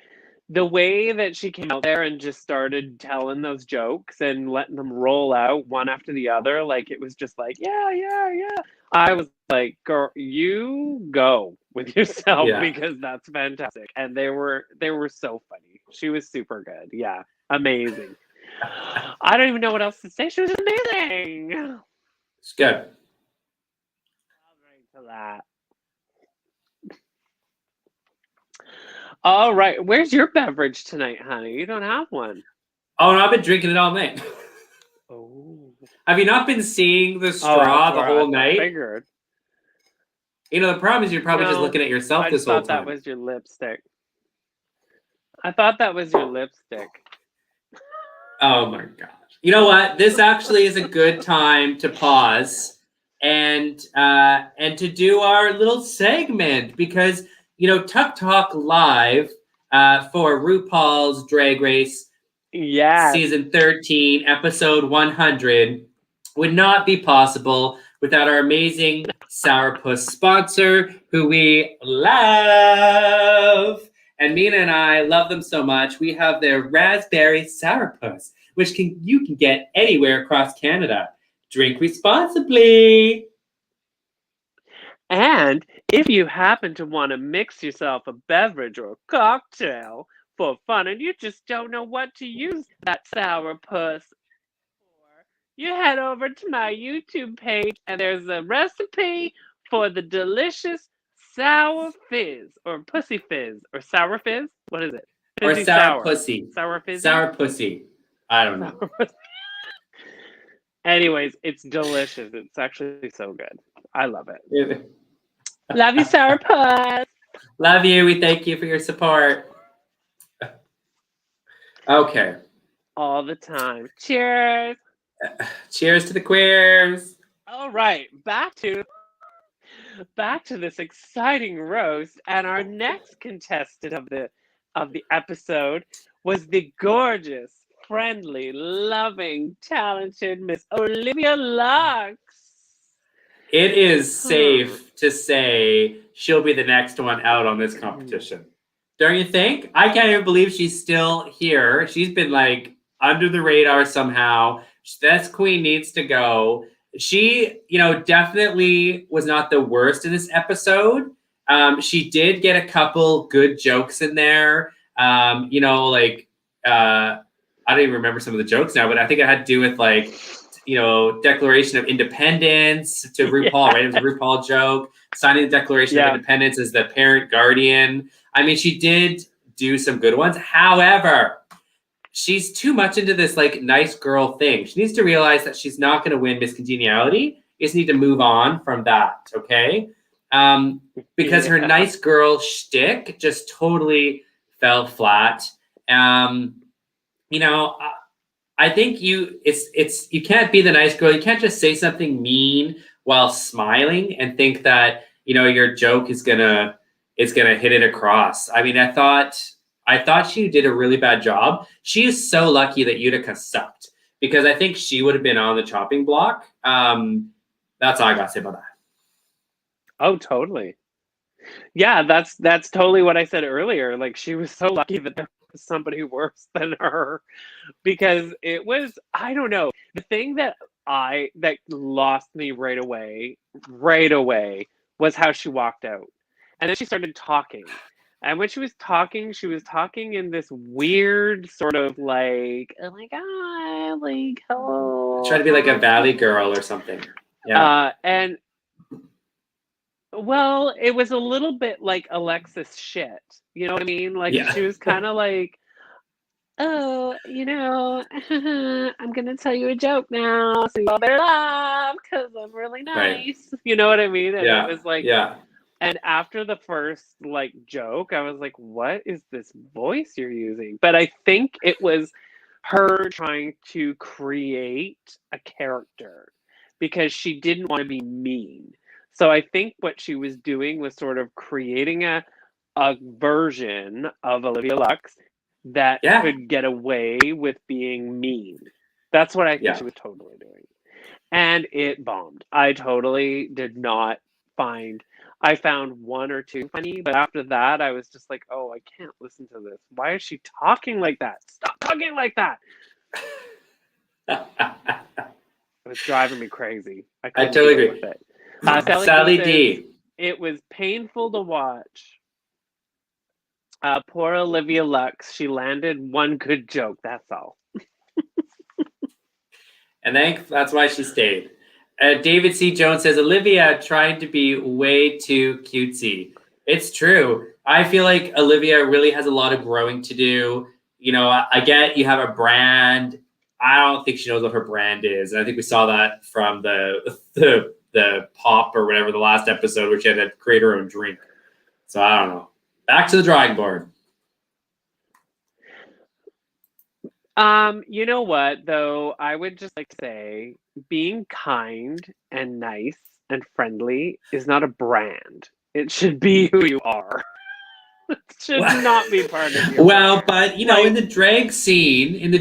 the way that she came out there and just started telling those jokes and letting them roll out one after the other, like, it was just like, yeah. I was like, girl, you go with yourself, because that's fantastic. And they were so funny. She was super good. Yeah, amazing. I don't even know what else to say. She was amazing. It's good. Right to that. All right. Where's your beverage tonight, honey? You don't have one. Oh, no, I've been drinking it all night. Oh. Have you not been seeing the straw the whole night? I figured. The problem is you're probably just looking at yourself this whole time. I thought that was your lipstick. Oh my gosh. You know what? This actually is a good time to pause and to do our little segment, because Tuck Talk Live for RuPaul's Drag Race Season 13, Episode 100 would not be possible without our amazing Sourpuss sponsor, who we love. And Mina and I love them so much. We have their Raspberry Sourpuss, which you can get anywhere across Canada. Drink responsibly. And if you happen to want to mix yourself a beverage or a cocktail for fun and you just don't know what to use that Sourpuss for, you head over to my YouTube page and there's a recipe for the delicious Sour Fizz, or Pussy Fizz, or Sour Fizz. What is it? Fizzy or Sour Pussy. Sour Fizzy? Sour Pussy. I don't know. Anyways, it's delicious. It's actually so good. I love it. Love you, Sourpuss. Love you. We thank you for your support. Okay. All the time. Cheers. Cheers to the queers. All right, back to this exciting roast, and our next contestant of the episode was the gorgeous, friendly, loving, talented Miss Olivia Lux. It is safe to say she'll be the next one out on this competition. Don't you think? I can't even believe she's still here. She's been like under the radar somehow. This queen needs to go. She, definitely was not the worst in this episode. She did get a couple good jokes in there. I don't even remember some of the jokes now, but I think it had to do with Declaration of Independence to RuPaul, right? It was a RuPaul joke. Signing the Declaration of Independence as the parent guardian. I mean, she did do some good ones. However, she's too much into this nice girl thing. She needs to realize that she's not going to win Miss Congeniality. You just need to move on from that, okay? Because her nice girl shtick just totally fell flat. I think you can't be the nice girl. You can't just say something mean while smiling and think that your joke is gonna hit it across. I mean, I thought she did a really bad job. She is so lucky that Utica sucked, because I think she would have been on the chopping block. That's all I got to say about that. Oh, totally. Yeah, that's totally what I said earlier. Like, she was so lucky that there was somebody worse than her, because it was, I don't know, the thing that lost me right away was how she walked out. And then she started talking. And when she was talking in this weird sort of like, oh my God, like, hello. Try to be like a valley girl or something. Yeah. Well, it was a little bit like Alexis shit. You know what I mean? Like, she was kind of like, oh, I'm going to tell you a joke now, so you all better laugh because I'm really nice. Right. You know what I mean? And it was like, and after the first joke, I was like, what is this voice you're using? But I think it was her trying to create a character because she didn't want to be mean. So I think what she was doing was sort of creating a version of Olivia Lux that could get away with being mean. That's what I think she was totally doing. And it bombed. I totally did not find... I found one or two funny, but after that, I was just like, oh, I can't listen to this. Why is she talking like that? Stop talking like that. It was driving me crazy. I totally agree with it. Sally D. It was painful to watch. Poor Olivia Lux. She landed one good joke. That's all. And that's why she stayed. David C. Jones says, Olivia tried to be way too cutesy. It's true. I feel like Olivia really has a lot of growing to do. I get you have a brand. I don't think she knows what her brand is. And I think we saw that from the pop or whatever, the last episode, where she had to create her own drink. So I don't know. Back to the drawing board. You know what, though? I would just like to say, being kind and nice and friendly is not a brand. It should be who you are. It should not be part of your brand. But in the drag scene,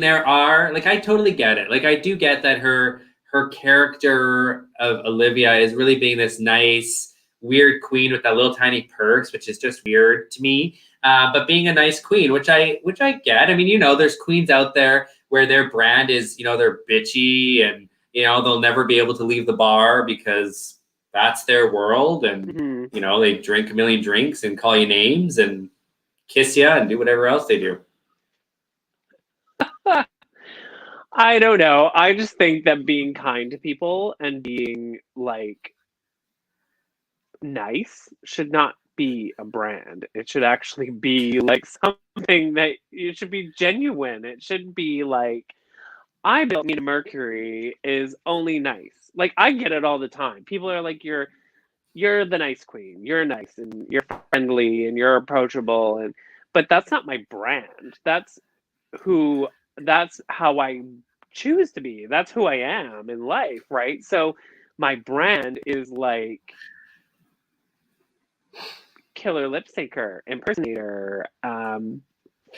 there are I totally get it. I do get that her character of Olivia is really being this nice, weird queen with that little tiny purse, which is just weird to me. But being a nice queen, which I get. I mean, there's queens out there where their brand is, they're bitchy and, they'll never be able to leave the bar because that's their world. And, they drink a million drinks and call you names and kiss you and do whatever else they do. I don't know. I just think that being kind to people and being nice should not be a brand. It should actually be like something that it should be genuine. It should be like, I built Mina Mercury is only nice. Like, I get it all the time. People are like, you're the nice queen. You're nice and you're friendly and you're approachable, and but that's not my brand. That's how I choose to be. That's who I am in life, right? So my brand is like killer lip syncer, impersonator,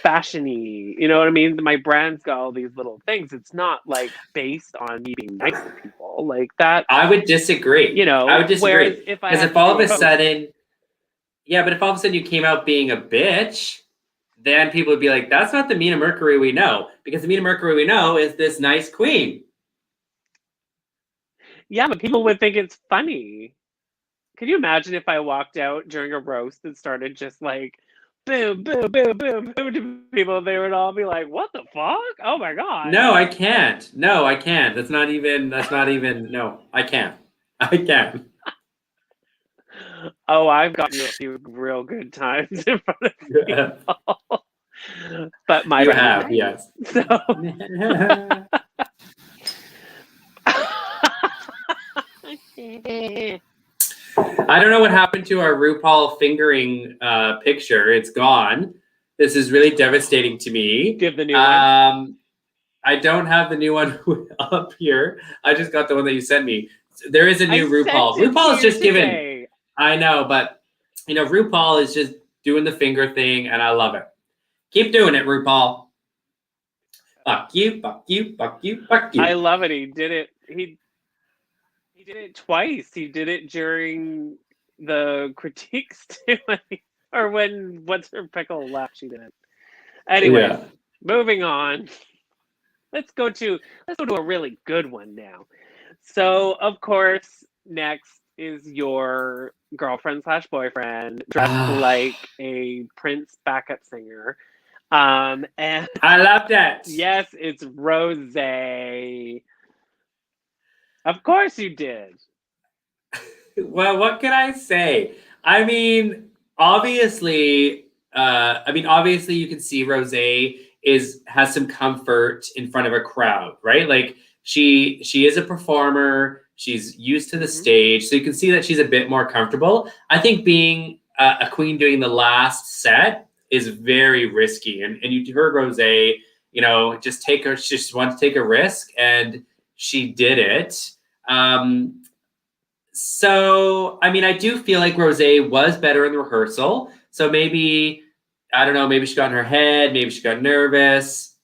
fashiony. You know what I mean? My brand's got all these little things. It's not like based on me being nice to people like that. I would disagree. You know, I would disagree. whereas because if all of a sudden, yeah, but if all of a sudden you came out being a bitch, then people would be like, that's not the Mina Mercury we know. Because the Mina Mercury we know is this nice queen. Yeah, but people would think it's funny. Could you imagine if I walked out during a roast and started just like boom, boom, boom, boom, boom to people? They would all be like, what the fuck? Oh my God. No, I can't. No, I can't. That's not even, no, I can't. I can't. Oh, I've gotten a few real good times in front of people. But my you have, yes. So I don't know what happened to our Rupaul fingering picture. It's gone. This is really devastating to me. Do you have the new one? I don't have the new one up here. I just got the one that you sent me. There is a new Rupaul. Rupaul is just given. I know, but you know, Rupaul is just doing the finger thing, and I love it. Keep doing it, Rupaul. Fuck you, fuck you, fuck you, fuck you. I love it. He did it. He did it twice. He did it during the critiques too, or when What's Her Pickle left. She did it. Anyway, moving on. Let's go to a really good one now. So, of course, next is your girlfriend / boyfriend dressed like a Prince backup singer. And I love that. Yes, it's Rosé. Of course you did. Well, what can I say? I mean, obviously you can see Rosé has some comfort in front of a crowd, right? Like she is a performer. She's used to the stage, so you can see that she's a bit more comfortable. I think being a queen doing the last set is very risky, and you heard Rosé, you know, she just wanted to take a risk, and she did it. So I mean, I do feel like Rosé was better in the rehearsal. So maybe, I don't know, maybe she got in her head, maybe she got nervous.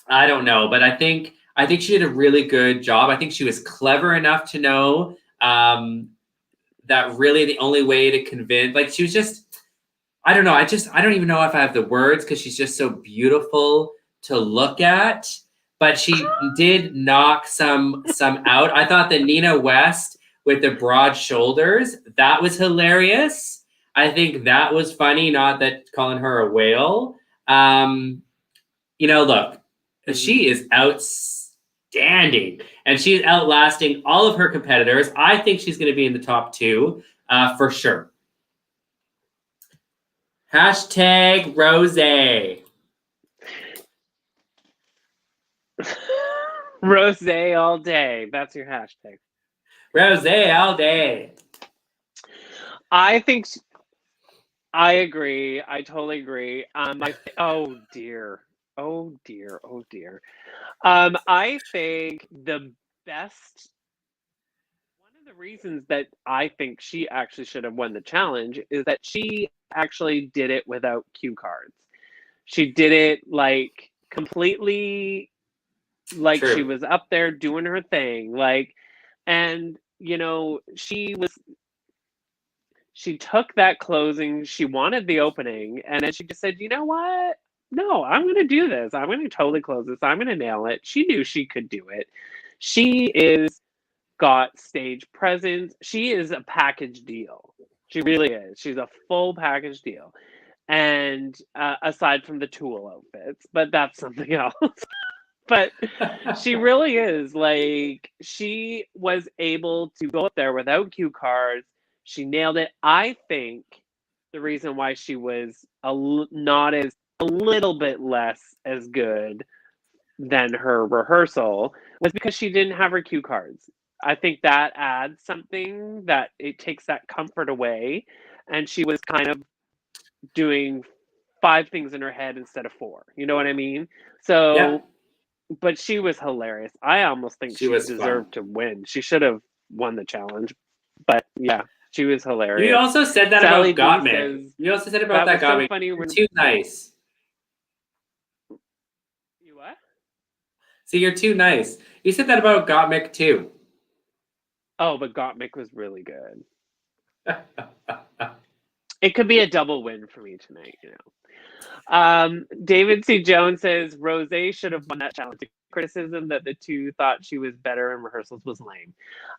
I don't know, but I think she did a really good job. I think she was clever enough to know that really the only way to convince, like she was just, I don't know. I don't even know if I have the words because she's just so beautiful to look at. But she did knock some out. I thought the Nina West with the broad shoulders, that was hilarious. I think that was funny, not that calling her a whale. You know, look, she is outstanding, and she's outlasting all of her competitors. I think she's going to be in the top 2 for sure. Hashtag Rosé. Rosé all day. That's your hashtag. Rosé all day. I think I agree. I totally agree. Oh dear. I think the best. One of the reasons that I think she actually should have won the challenge is that she actually did it without cue cards. She did it like completely, like True. She was up there doing her thing, like, and you know, she took that closing, she wanted the opening, and then she just said, you know what? No, I'm going to do this. I'm going to totally close this. I'm going to nail it. She knew she could do it. She is got stage presence. She is a package deal. She really is. She's a full package deal. And aside from the Tool outfits, but that's something else. But she really is, like, she was able to go up there without cue cards. She nailed it. I think the reason why she was a little bit less as good than her rehearsal was because she didn't have her cue cards. I think that adds something, that it takes that comfort away, and she was kind of doing 5 things in her head instead of 4. You know what I mean? So, but she was hilarious. I almost think she deserved to win. She should have won the challenge. But yeah, she was hilarious. You also said that about Gottmik. You also said about that Gottmik. So funny. You're too nice. You what? See, you're too nice. You said that about Gottmik too. Oh, but Gottmik was really good. It could be a double win for me tonight, you know. David C. Jones says Rosé should have won that challenge. The criticism that the two thought she was better in rehearsals was lame.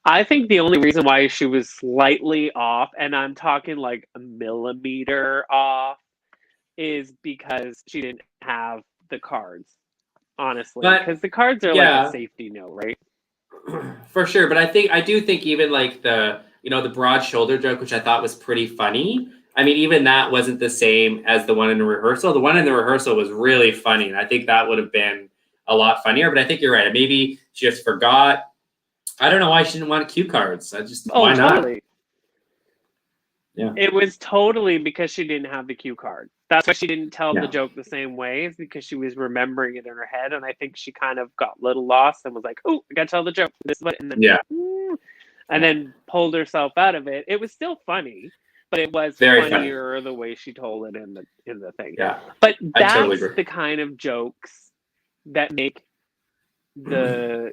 I think the only reason why she was slightly off, and I'm talking like a millimeter off, is because she didn't have the cards. Honestly, because the cards are like a safety note, right? For sure, but I do think even like the broad shoulder joke, which I thought was pretty funny. I mean, even that wasn't the same as the one in the rehearsal. The one in the rehearsal was really funny, and I think that would have been a lot funnier. But I think you're right. Maybe she just forgot. I don't know why she didn't want cue cards. Why totally. not? Yeah. It was totally because she didn't have the cue card. That's why she didn't tell the joke the same way, is because she was remembering it in her head. And I think she kind of got a little lost and was like, oh, I got to tell the joke. This is what, and then, then pulled herself out of it. It was still funny, but it was very funnier the way she told it in the thing. Yeah. But that's the kind of jokes that make the,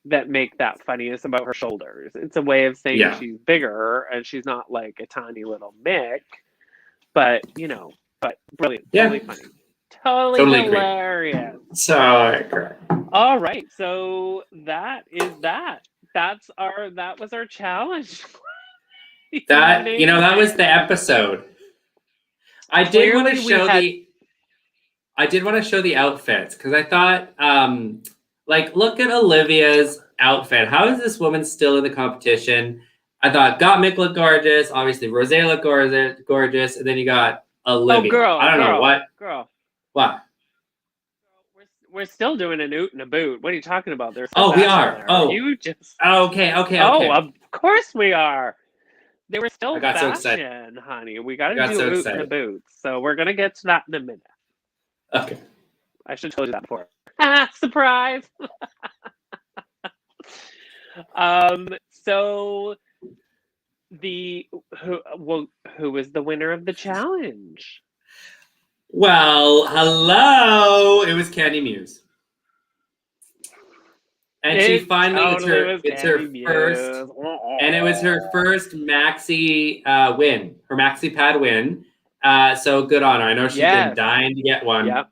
that make that funniness about her shoulders. It's a way of saying she's bigger and she's not like a tiny little Mick, but but brilliant, totally funny, totally hilarious. So all right, so that was our challenge. That was the episode. I did want to show the outfits because I thought look at Olivia's outfit. How is this woman still in the competition? I thought Gottmik looked gorgeous. Obviously, Rosé looked gorgeous. And then you got Olivia. I don't know what. What? We're still doing an oot and a boot. What are you talking about? There's we are. There. Oh, you just. Okay. Oh, of course we are. They were still fashion, honey. We got to do oot and a boot. So we're gonna get to that in a minute. Okay. I should have told you that before. Surprise! So who was the winner of the challenge? Well, hello. It was Candy Muse. And she finally it's her first, and it was her first maxi win, her maxi pad win. So good on her. I know she's been dying to get one. Yep.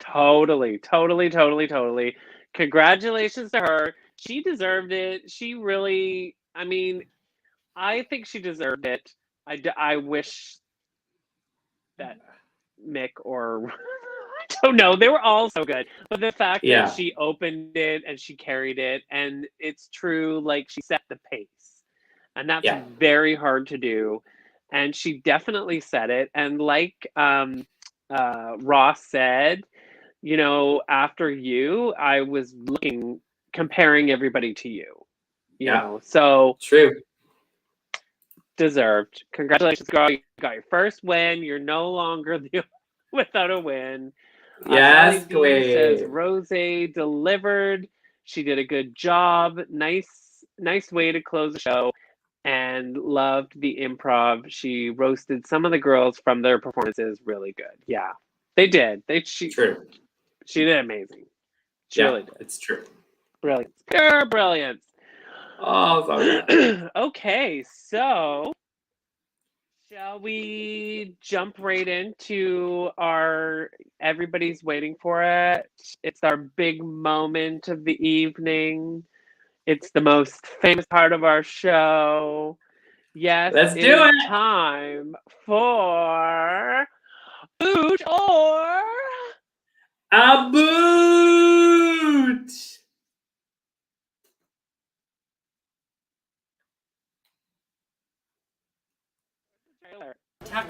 Totally. Congratulations to her. She deserved it. She really, I think she deserved it. I wish that Mick or I don't know, they were all so good. But the fact that she opened it and she carried it, and it's true, like she set the pace. And that's very hard to do. And she definitely said it. And like Ross said, after you, I was comparing everybody to you. You know, so true. Deserved. Congratulations, girl. You got your first win. You're no longer without a win. Yes, Queen says Rosé delivered. She did a good job. Nice way to close the show. And loved the improv. She roasted some of the girls from their performances. Really good. Yeah, they did. True. She did amazing. She really did. It's true. Brilliant. Pure brilliance. Oh, sorry. Okay, so shall we jump right into everybody's waiting for it. It's our big moment of the evening. It's the most famous part of our show. Yes, let's do it. Time for boot or a boot. trailer. Top.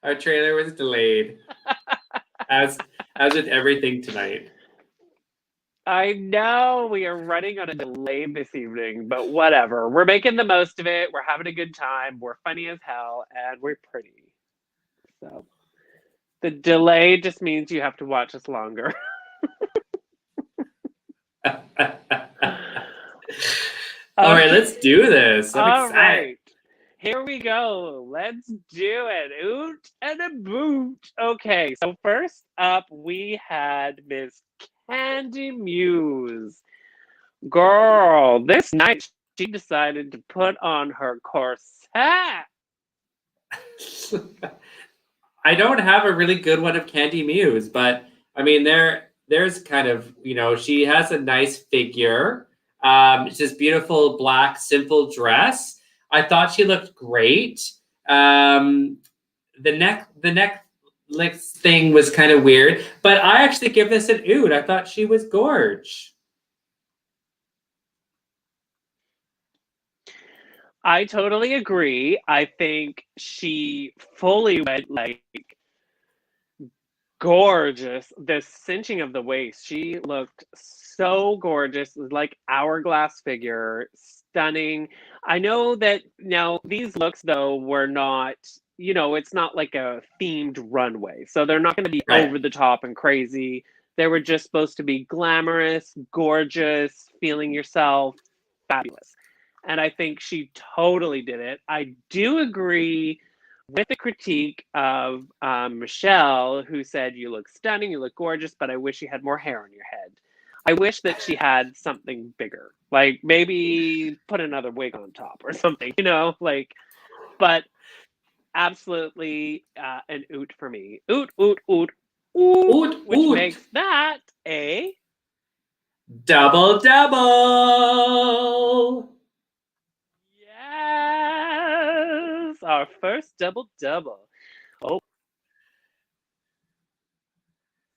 Our trailer was delayed. as with everything tonight. I know we are running on a delay this evening, but whatever. We're making the most of it. We're having a good time. We're funny as hell, and we're pretty. So the delay just means you have to watch us longer. All right, let's do this. I'm excited. Right. Here we go. Let's do it. Oot and a boot. Okay, so first up we had Miss Candy Muse. Girl, this night she decided to put on her corset. I don't have a really good one of Candy Muse, but I mean there's kind of, she has a nice figure. It's this beautiful black simple dress. I thought she looked great. The neck thing was kind of weird, but I actually give this an oot. I thought she was gorge. I totally agree. I think she fully went like gorgeous. The cinching of the waist, she looked so gorgeous. It was like hourglass figure, stunning. I know that now these looks though were not, it's not like a themed runway. So they're not going to be over the top and crazy. They were just supposed to be glamorous, gorgeous, feeling yourself, fabulous. And I think she totally did it. I do agree with the critique of Michelle, who said, "You look stunning, you look gorgeous, but I wish you had more hair on your head. I wish that she had something bigger, like maybe put another wig on top or something, but absolutely an oot for me. Oot, oot, oot, oot, Oot, which oot. makes that a double. Yes, our first double. Oh,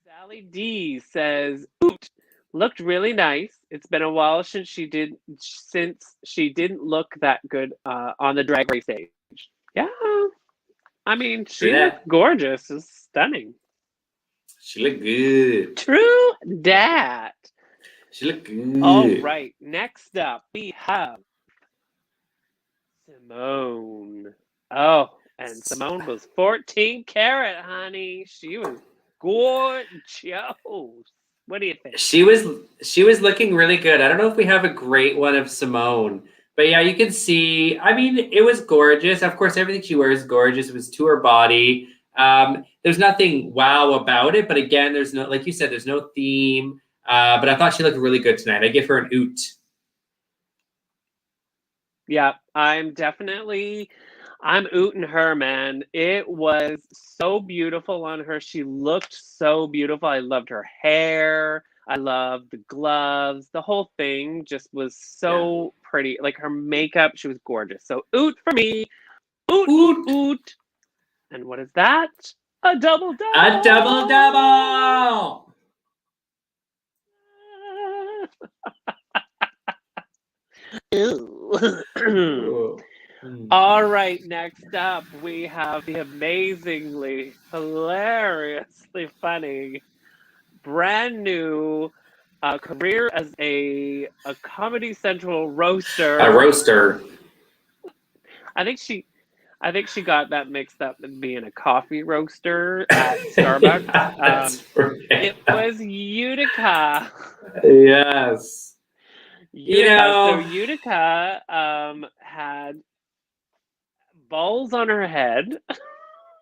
Sally D says, "Oot, looked really nice. It's been a while since she didn't look that good on the Drag Race stage." Yeah, I mean, she looked gorgeous. It's stunning. She looked good. True dat. She looked good. All right, next up we have Simone. Oh, and Simone was 14 karat, honey. She was gorgeous. What do you think? She was looking really good. I don't know if we have a great one of Simone, but yeah, you can see. I mean, it was gorgeous. Of course, everything she wears is gorgeous. It was to her body. There's nothing wow about it, but again, there's no, like you said, there's no theme. But I thought she looked really good tonight. I give her an oot. Yeah, I'm ooting her, man. It was so beautiful on her. She looked so beautiful. I loved her hair. I loved the gloves. The whole thing just was so pretty. Like her makeup, she was gorgeous. So oot for me. Oot, oot, oot. And what is that? A double. A double. All right, next up we have the amazingly, hilariously funny, brand new career as a Comedy Central roaster. A roaster. I think she got that mixed up with being a coffee roaster at Starbucks. It was Utica. Yes. So Utica had balls on her head,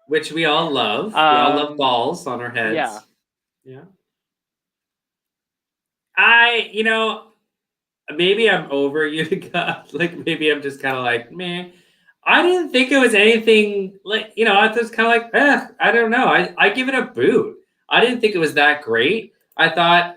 which we all love. We all love balls on our heads. Yeah. Maybe I'm over Utica. Like maybe I'm just kind of like, meh. I didn't think it was anything like, I was kind of like, I don't know. I give it a boot. I didn't think it was that great. I thought,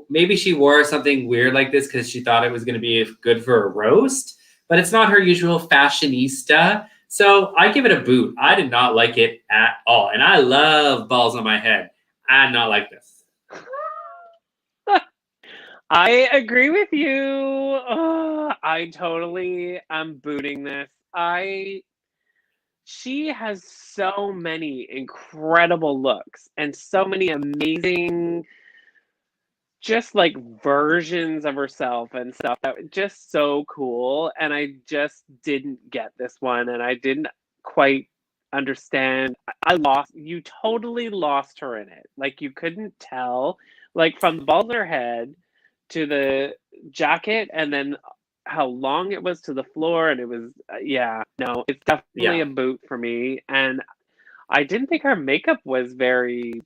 maybe she wore something weird like this because she thought it was going to be good for a roast, but it's not her usual fashionista. So I give it a boot. I did not like it at all. And I love balls on my head. I did not like this. I agree with you. Oh, I totally am booting this. She has so many incredible looks and so many amazing just like versions of herself and stuff that was just so cool, and I just didn't get this one, and I didn't quite understand. I lost You totally lost her in it. Like you couldn't tell, like from the balls of her head to the jacket, and then how long it was to the floor, and it was yeah, no, it's definitely a boot for me. And I didn't think her makeup was very,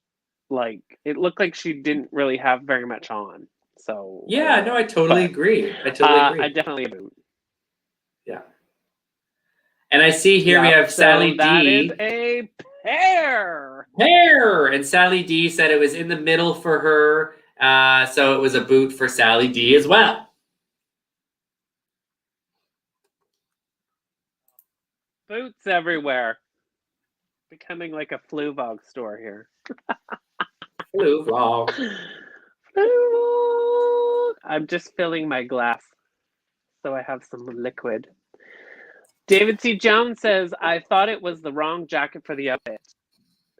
like, it looked like she didn't really have very much on. So yeah, no, I totally agree. I definitely a boot. Yeah. And I see here we have Sally D. That is a pair. And Sally D said it was in the middle for her. So it was a boot for Sally D as well. Boots everywhere. Becoming like a flu vlog store here. Flu vlog. I'm just filling my glass so I have some liquid. David C. Jones says, I thought it was the wrong jacket for the outfit.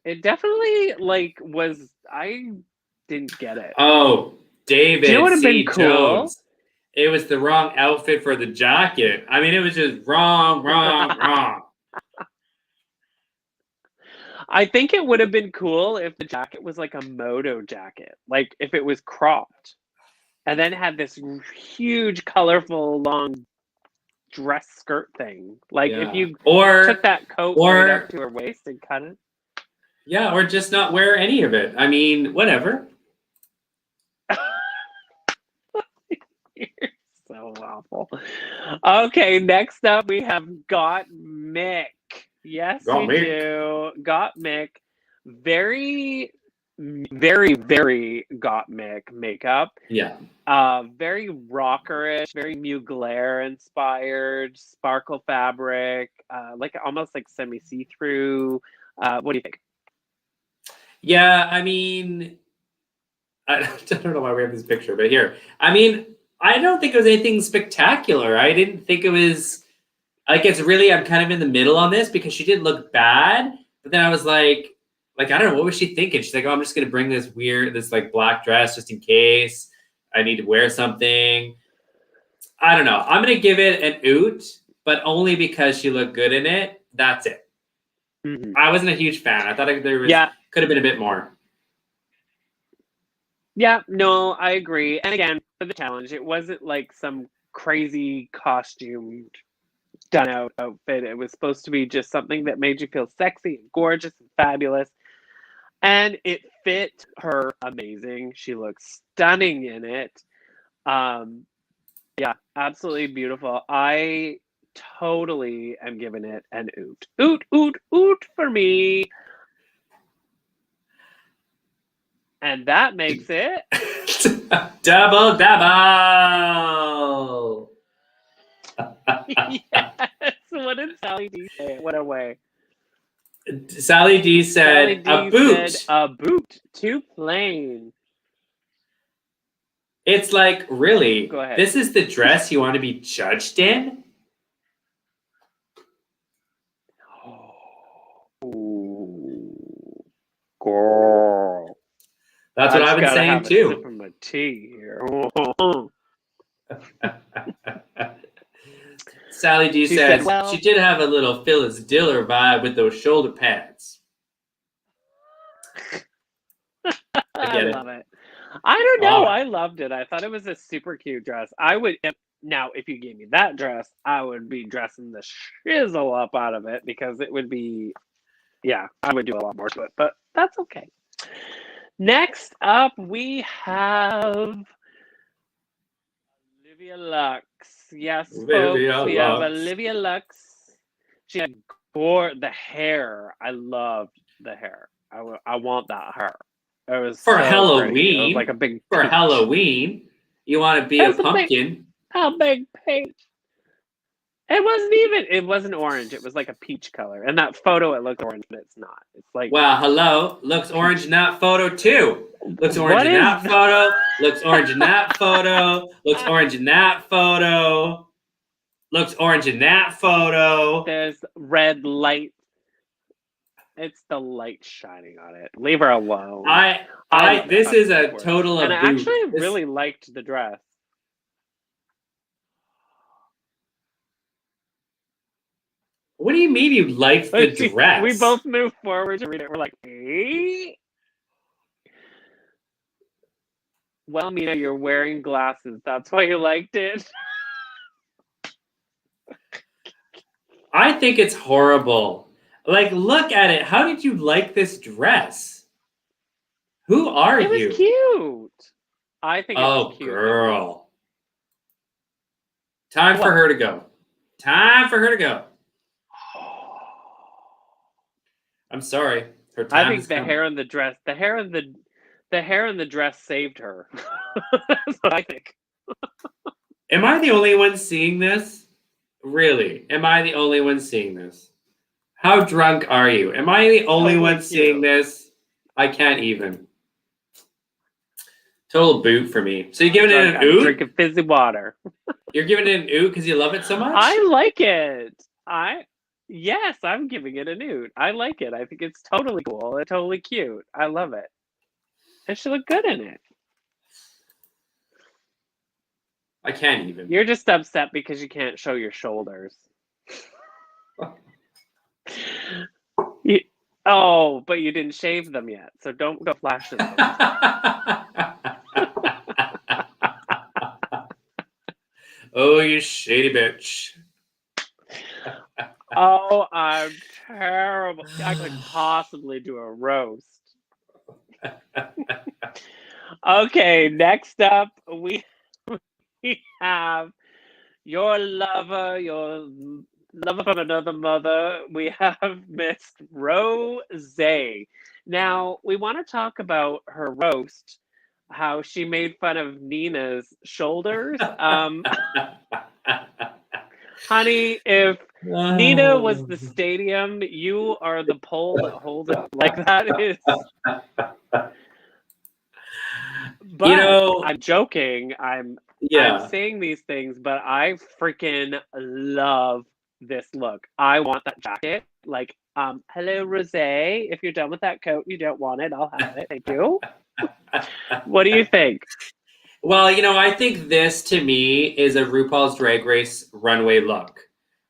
It definitely was. I didn't get it. Oh, David you know what would have been Jones. It was the wrong outfit for the jacket. I mean, it was just wrong. I think it would have been cool if the jacket was like a moto jacket, like if it was cropped and then had this huge, colorful, long dress skirt thing. Like if you took that coat right up to her waist and cut it. Yeah, or just not wear any of it. I mean, whatever. You're so awful. Okay, next up we have Got Mick. Yes, we do. Got Mick. Very, very, very Got Mick makeup. Yeah. Very rockerish, very Mugler inspired, sparkle fabric, like almost like semi see-through. What do you think? Yeah, I mean, I don't know why we have this picture, but here. I mean, I don't think it was anything spectacular. I didn't think it was, like, it's really, I'm kind of in the middle on this because she didn't look bad, but then I was like, I don't know, what was she thinking? She's like, oh, I'm just going to bring this like black dress just in case I need to wear something. I don't know. I'm going to give it an oot, but only because she looked good in it. That's it. Mm-hmm. I wasn't a huge fan. I thought there was could have been a bit more. Yeah, no, I agree. And again, for the challenge, it wasn't like some crazy costume done out outfit. It was supposed to be just something that made you feel sexy and gorgeous and fabulous. And it fit her amazing. She looks stunning in it. Yeah, absolutely beautiful. I totally am giving it an oot. Oot, oot, oot for me. And that makes it double. Yes. What did Sally D say? What a way. Sally D said a boot. Said, a boot. Too plain. It's like, really? Go ahead. This is the dress you want to be judged in? Oh, girl. That's what I've been saying too. Sip of my tea here. Sally D says she did have a little Phyllis Diller vibe with those shoulder pads. I love it. I don't know. I loved it. I thought it was a super cute dress. I would now, if you gave me that dress, I would be dressing the shizzle up out of it because it would be, I would do a lot more to it. But that's okay. Next up, we have Olivia Lux. Yes, folks, we have Olivia Lux. She had the hair. I loved the hair. I want that hair. It was for Halloween. It was like a big for peach. Halloween. You want to be a pumpkin? A big peach. It wasn't orange. It was like a peach color. And that photo, it looked orange, but it's not. It's like, well, hello. Looks orange in that photo too. Looks orange in that photo. Looks orange in that photo. Looks orange in that photo. Looks orange in that photo. There's red light. It's the light shining on it. Leave her alone. This is a total of and I actually really liked the dress. What do you mean you liked the dress? We both moved forward to read it. We're like, eh? Well, Mina, you're wearing glasses. That's why you liked it. I think it's horrible. Like, look at it. How did you like this dress? Who are you? It was cute. I think it was cute. Oh, girl. Time for her to go. Time for her to go. I'm sorry. Her time I think the hair and the dress, the hair and the dress saved her. That's what I think. Am I the only one seeing this? Really? Am I the only one seeing this? How drunk are you? Am I the only one seeing this? I can't even. Total boot for me. So you're giving it an oot? Drinking fizzy water. You're giving it an oot because you love it so much? I like it. Yes, I'm giving it an oot. I like it. I think it's totally cool. It's totally cute. I love it. It should look good in it. I can't even. You're just upset because you can't show your shoulders. But you didn't shave them yet, so don't go flashing them. Oh, you shady bitch. Oh, I'm terrible. I couldn't possibly do a roast. Okay, next up, we have your lover from another mother. We have Miss Rose. Now, we want to talk about her roast, how she made fun of Nina's shoulders. Honey, if Nina was the stadium, you are the pole that holds it. Like, that is... But I'm joking. I'm saying these things, but I freaking love this look. I want that jacket. Like, hello, Rosé. If you're done with that coat, you don't want it, I'll have it. Thank you. What do you think? Well, I think this, to me, is a RuPaul's Drag Race runway look.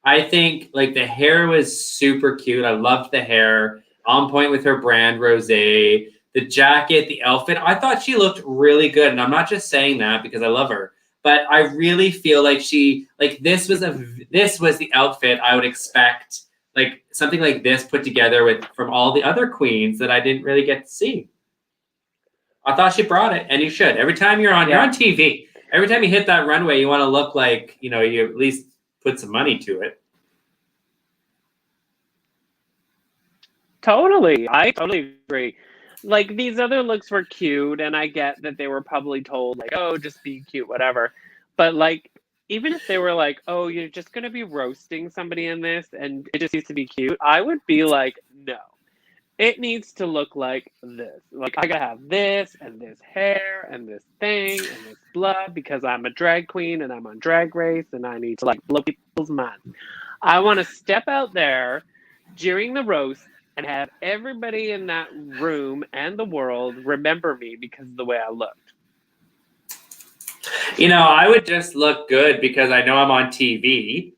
I think, like, the hair was super cute. I loved the hair. On point with her brand, Rosé. The jacket, the outfit. I thought she looked really good. And I'm not just saying that because I love her. But I really feel like this was the outfit I would expect, like, something like this put together from all the other queens that I didn't really get to see. I thought she brought it, and you should. Every time you're on TV, every time you hit that runway, you want to look like, you at least put some money to it. Totally. I totally agree. Like, these other looks were cute, and I get that they were probably told, like, oh, just be cute, whatever. But, like, even if they were like, oh, you're just going to be roasting somebody in this, and it just needs to be cute, I would be like, no. It needs to look like this. Like, I gotta have this, and this hair, and this thing, and this blood, because I'm a drag queen, and I'm on Drag Race, and I need to, like, blow people's minds. I want to step out there during the roast and have everybody in that room and the world remember me because of the way I looked. I would just look good because I know I'm on TV.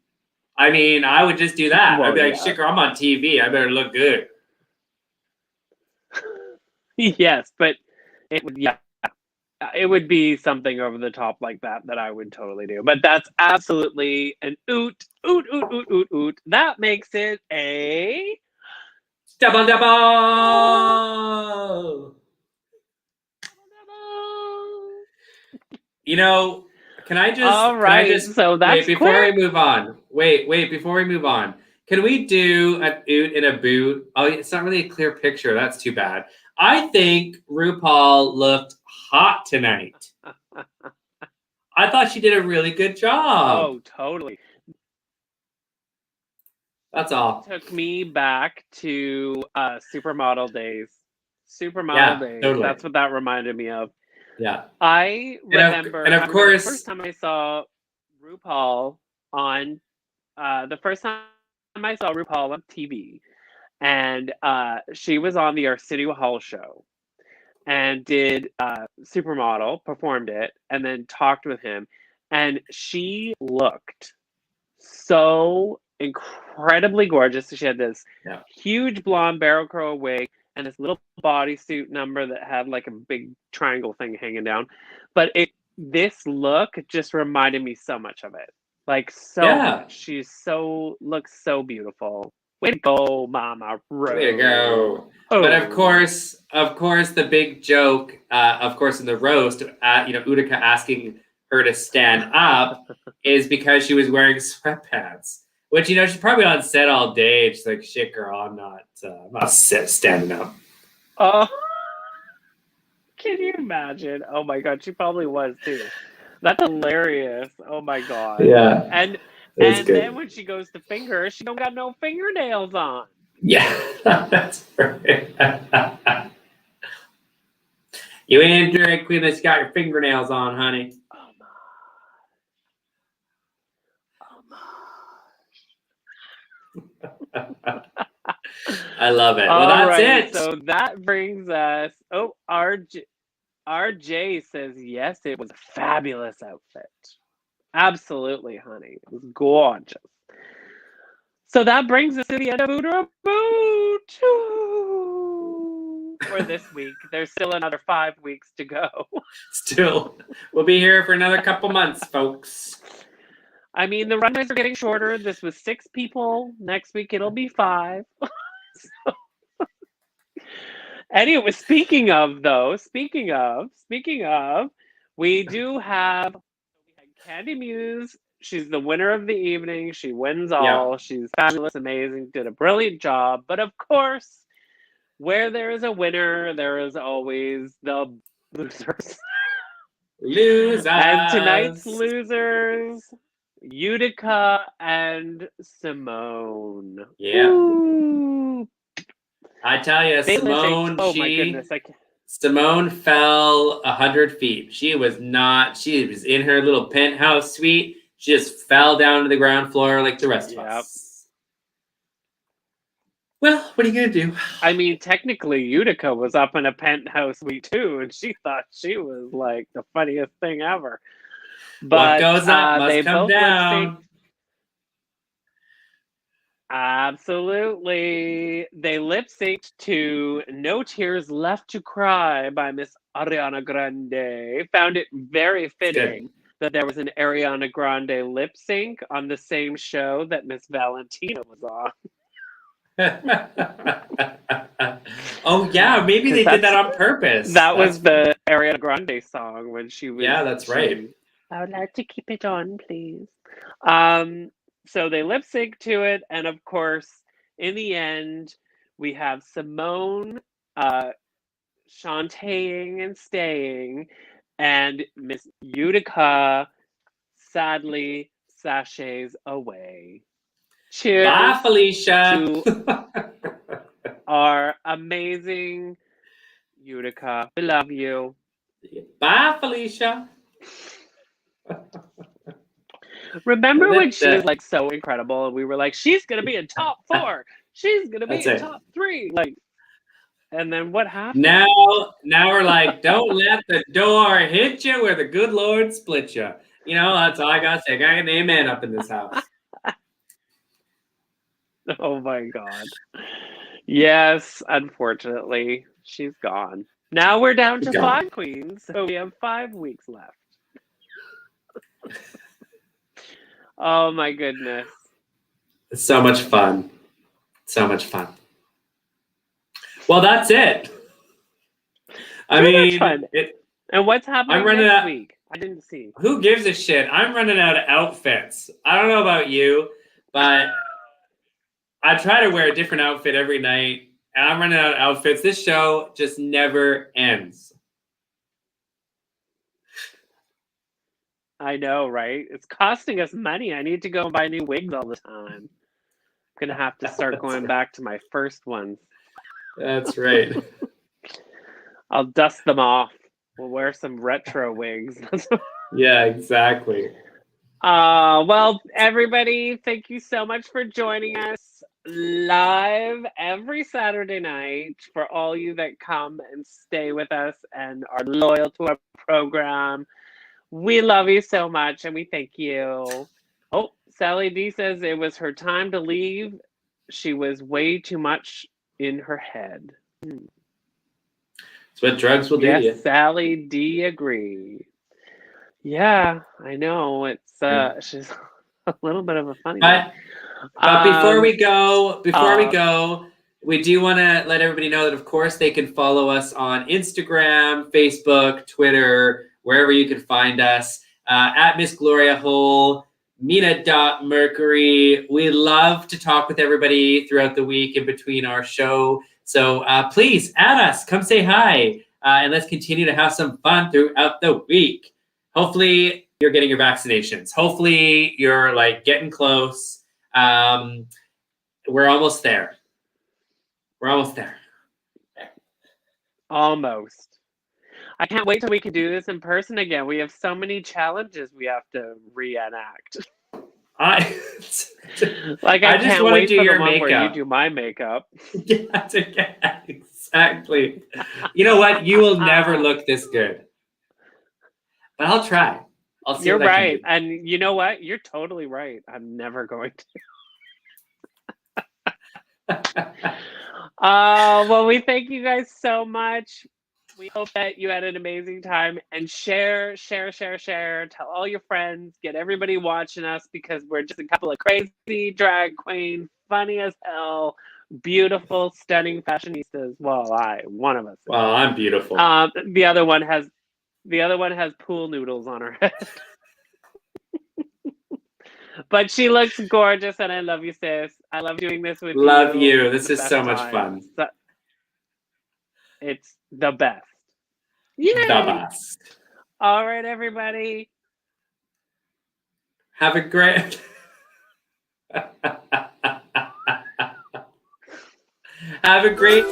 I mean, I would just do that. I'd be like, Shicker, I'm on TV. I better look good. Yes, but it would be something over the top like that I would totally do. But that's absolutely an oot. That makes it a double. Can I just... All right, so that's before we move on. Wait, before we move on. Can we do an oot and a boot? Oh, it's not really a clear picture. That's too bad. I think RuPaul looked hot tonight. I thought she did a really good job. Oh, totally. That's all. It took me back to supermodel days. Supermodel days. Totally. That's what that reminded me of. Yeah. I remember, and of course, the first time I saw RuPaul on, TV, and she was on the Arsenio Hall show and did Supermodel, performed it, and then talked with him, and she looked so incredibly gorgeous. She had this huge blonde barrel curl wig and this little bodysuit number that had like a big triangle thing hanging down. But this look just reminded me so much of it. Like so much. She's looks so beautiful. Way to go, Mama Rose. Way to go. Oh. But of course, the big joke, of course, in the roast, Utica asking her to stand up is because she was wearing sweatpants. Which, she's probably on set all day. She's like, shit, girl, I'm not standing up. Oh, can you imagine? Oh my God, she probably was too. That's hilarious. Oh my God. Yeah. And then when she goes to finger, she don't got no fingernails on. Yeah, that's right. You ain't a drag queen that's got your fingernails on, honey. I love it. Well, that's it. So that brings us. Oh, RJ says yes, it was a fabulous outfit. Absolutely, honey. It was gorgeous. So that brings us to the end of Boot for this week. There's still another 5 weeks to go. Still. We'll be here for another couple months, folks. I mean, the runways are getting shorter. This was 6 people. Next week, it'll be 5. Anyway, speaking of, we had Candy Muse. She's the winner of the evening. She wins all. She's fabulous, amazing, did a brilliant job. But of course, where there is a winner, there is always the losers. And tonight's losers, Utica and Simone. Yeah. Ooh. I tell you, Simone, my goodness, Simone fell 100 feet. She was in her little penthouse suite. She just fell down to the ground floor like the rest of us. Well, what are you going to do? I mean, technically, Utica was up in a penthouse suite too, and she thought she was like the funniest thing ever. But what goes up must come down. Absolutely. They lip-synced to No Tears Left to Cry by Miss Ariana Grande. Found it very fitting that there was an Ariana Grande lip-sync on the same show that Miss Valentina was on. Oh, yeah. Maybe they did that on purpose. That was the Ariana Grande song when she was... Yeah, that's right. I would like to keep it on, please. So they lip sync to it, and of course, in the end, we have Simone shantaeing and staying, and Miss Utica sadly sachets away. Cheers. Bye, Felicia. To our amazing Utica. We love you. Bye, Felicia. Remember when she was like so incredible and we were like, she's gonna be in top 4, she's gonna be in top 3, like, and then what happened? Now we're like, don't let the door hit you where the good Lord split you. That's all I gotta say. I got an amen up in this house. Oh my God. Yes, unfortunately, she's gone. Now we're down to 5 queens, so we have 5 weeks left. Oh my goodness. It's so much fun. So much fun. Well, that's it. I mean, fun. And what's happening next week? I didn't see. Who gives a shit? I'm running out of outfits. I don't know about you, but I try to wear a different outfit every night, and I'm running out of outfits. This show just never ends. I know, right? It's costing us money. I need to go and buy new wigs all the time. I'm going to have to start going back to my first ones. That's right. I'll dust them off. We'll wear some retro wigs. Yeah, exactly. Well, everybody, thank you so much for joining us live every Saturday night. For all you that come and stay with us and are loyal to our program, we love you so much and we thank you. Oh, Sally D says it was her time to leave. She was way too much in her head. It's what drugs will do to Yes, you. Sally D agree. Yeah, I know. It's she's a little bit of a funny one. But before we go, we do want to let everybody know that, of course, they can follow us on Instagram, Facebook, Twitter, wherever you can find us, at Miss Gloria Hole, Mina.Mercury. We love to talk with everybody throughout the week in between our show. So please add us, come say hi, and let's continue to have some fun throughout the week. Hopefully you're getting your vaccinations. Hopefully you're like getting close. We're almost there. We're almost there. Almost. I can't wait till we can do this in person again. We have so many challenges we have to reenact. I just can't want to wait do for your the one makeup. where you do my makeup. Yeah, exactly. You know what? You will never look this good. But I'll try. I'll see You're what right. I can do. And you know what? You're totally right. I'm never going to. Well, we thank you guys so much. We hope that you had an amazing time, and share. Tell all your friends, get everybody watching us, because we're just a couple of crazy drag queens, funny as hell, beautiful, stunning fashionistas. Well, one of us. Well, I'm beautiful. The other one has pool noodles on her head. But she looks gorgeous, and I love you, sis. I love doing this with you. Love you. This is so much fun. It's the best. Yay! The best. All right, everybody. Have a great... Have a great...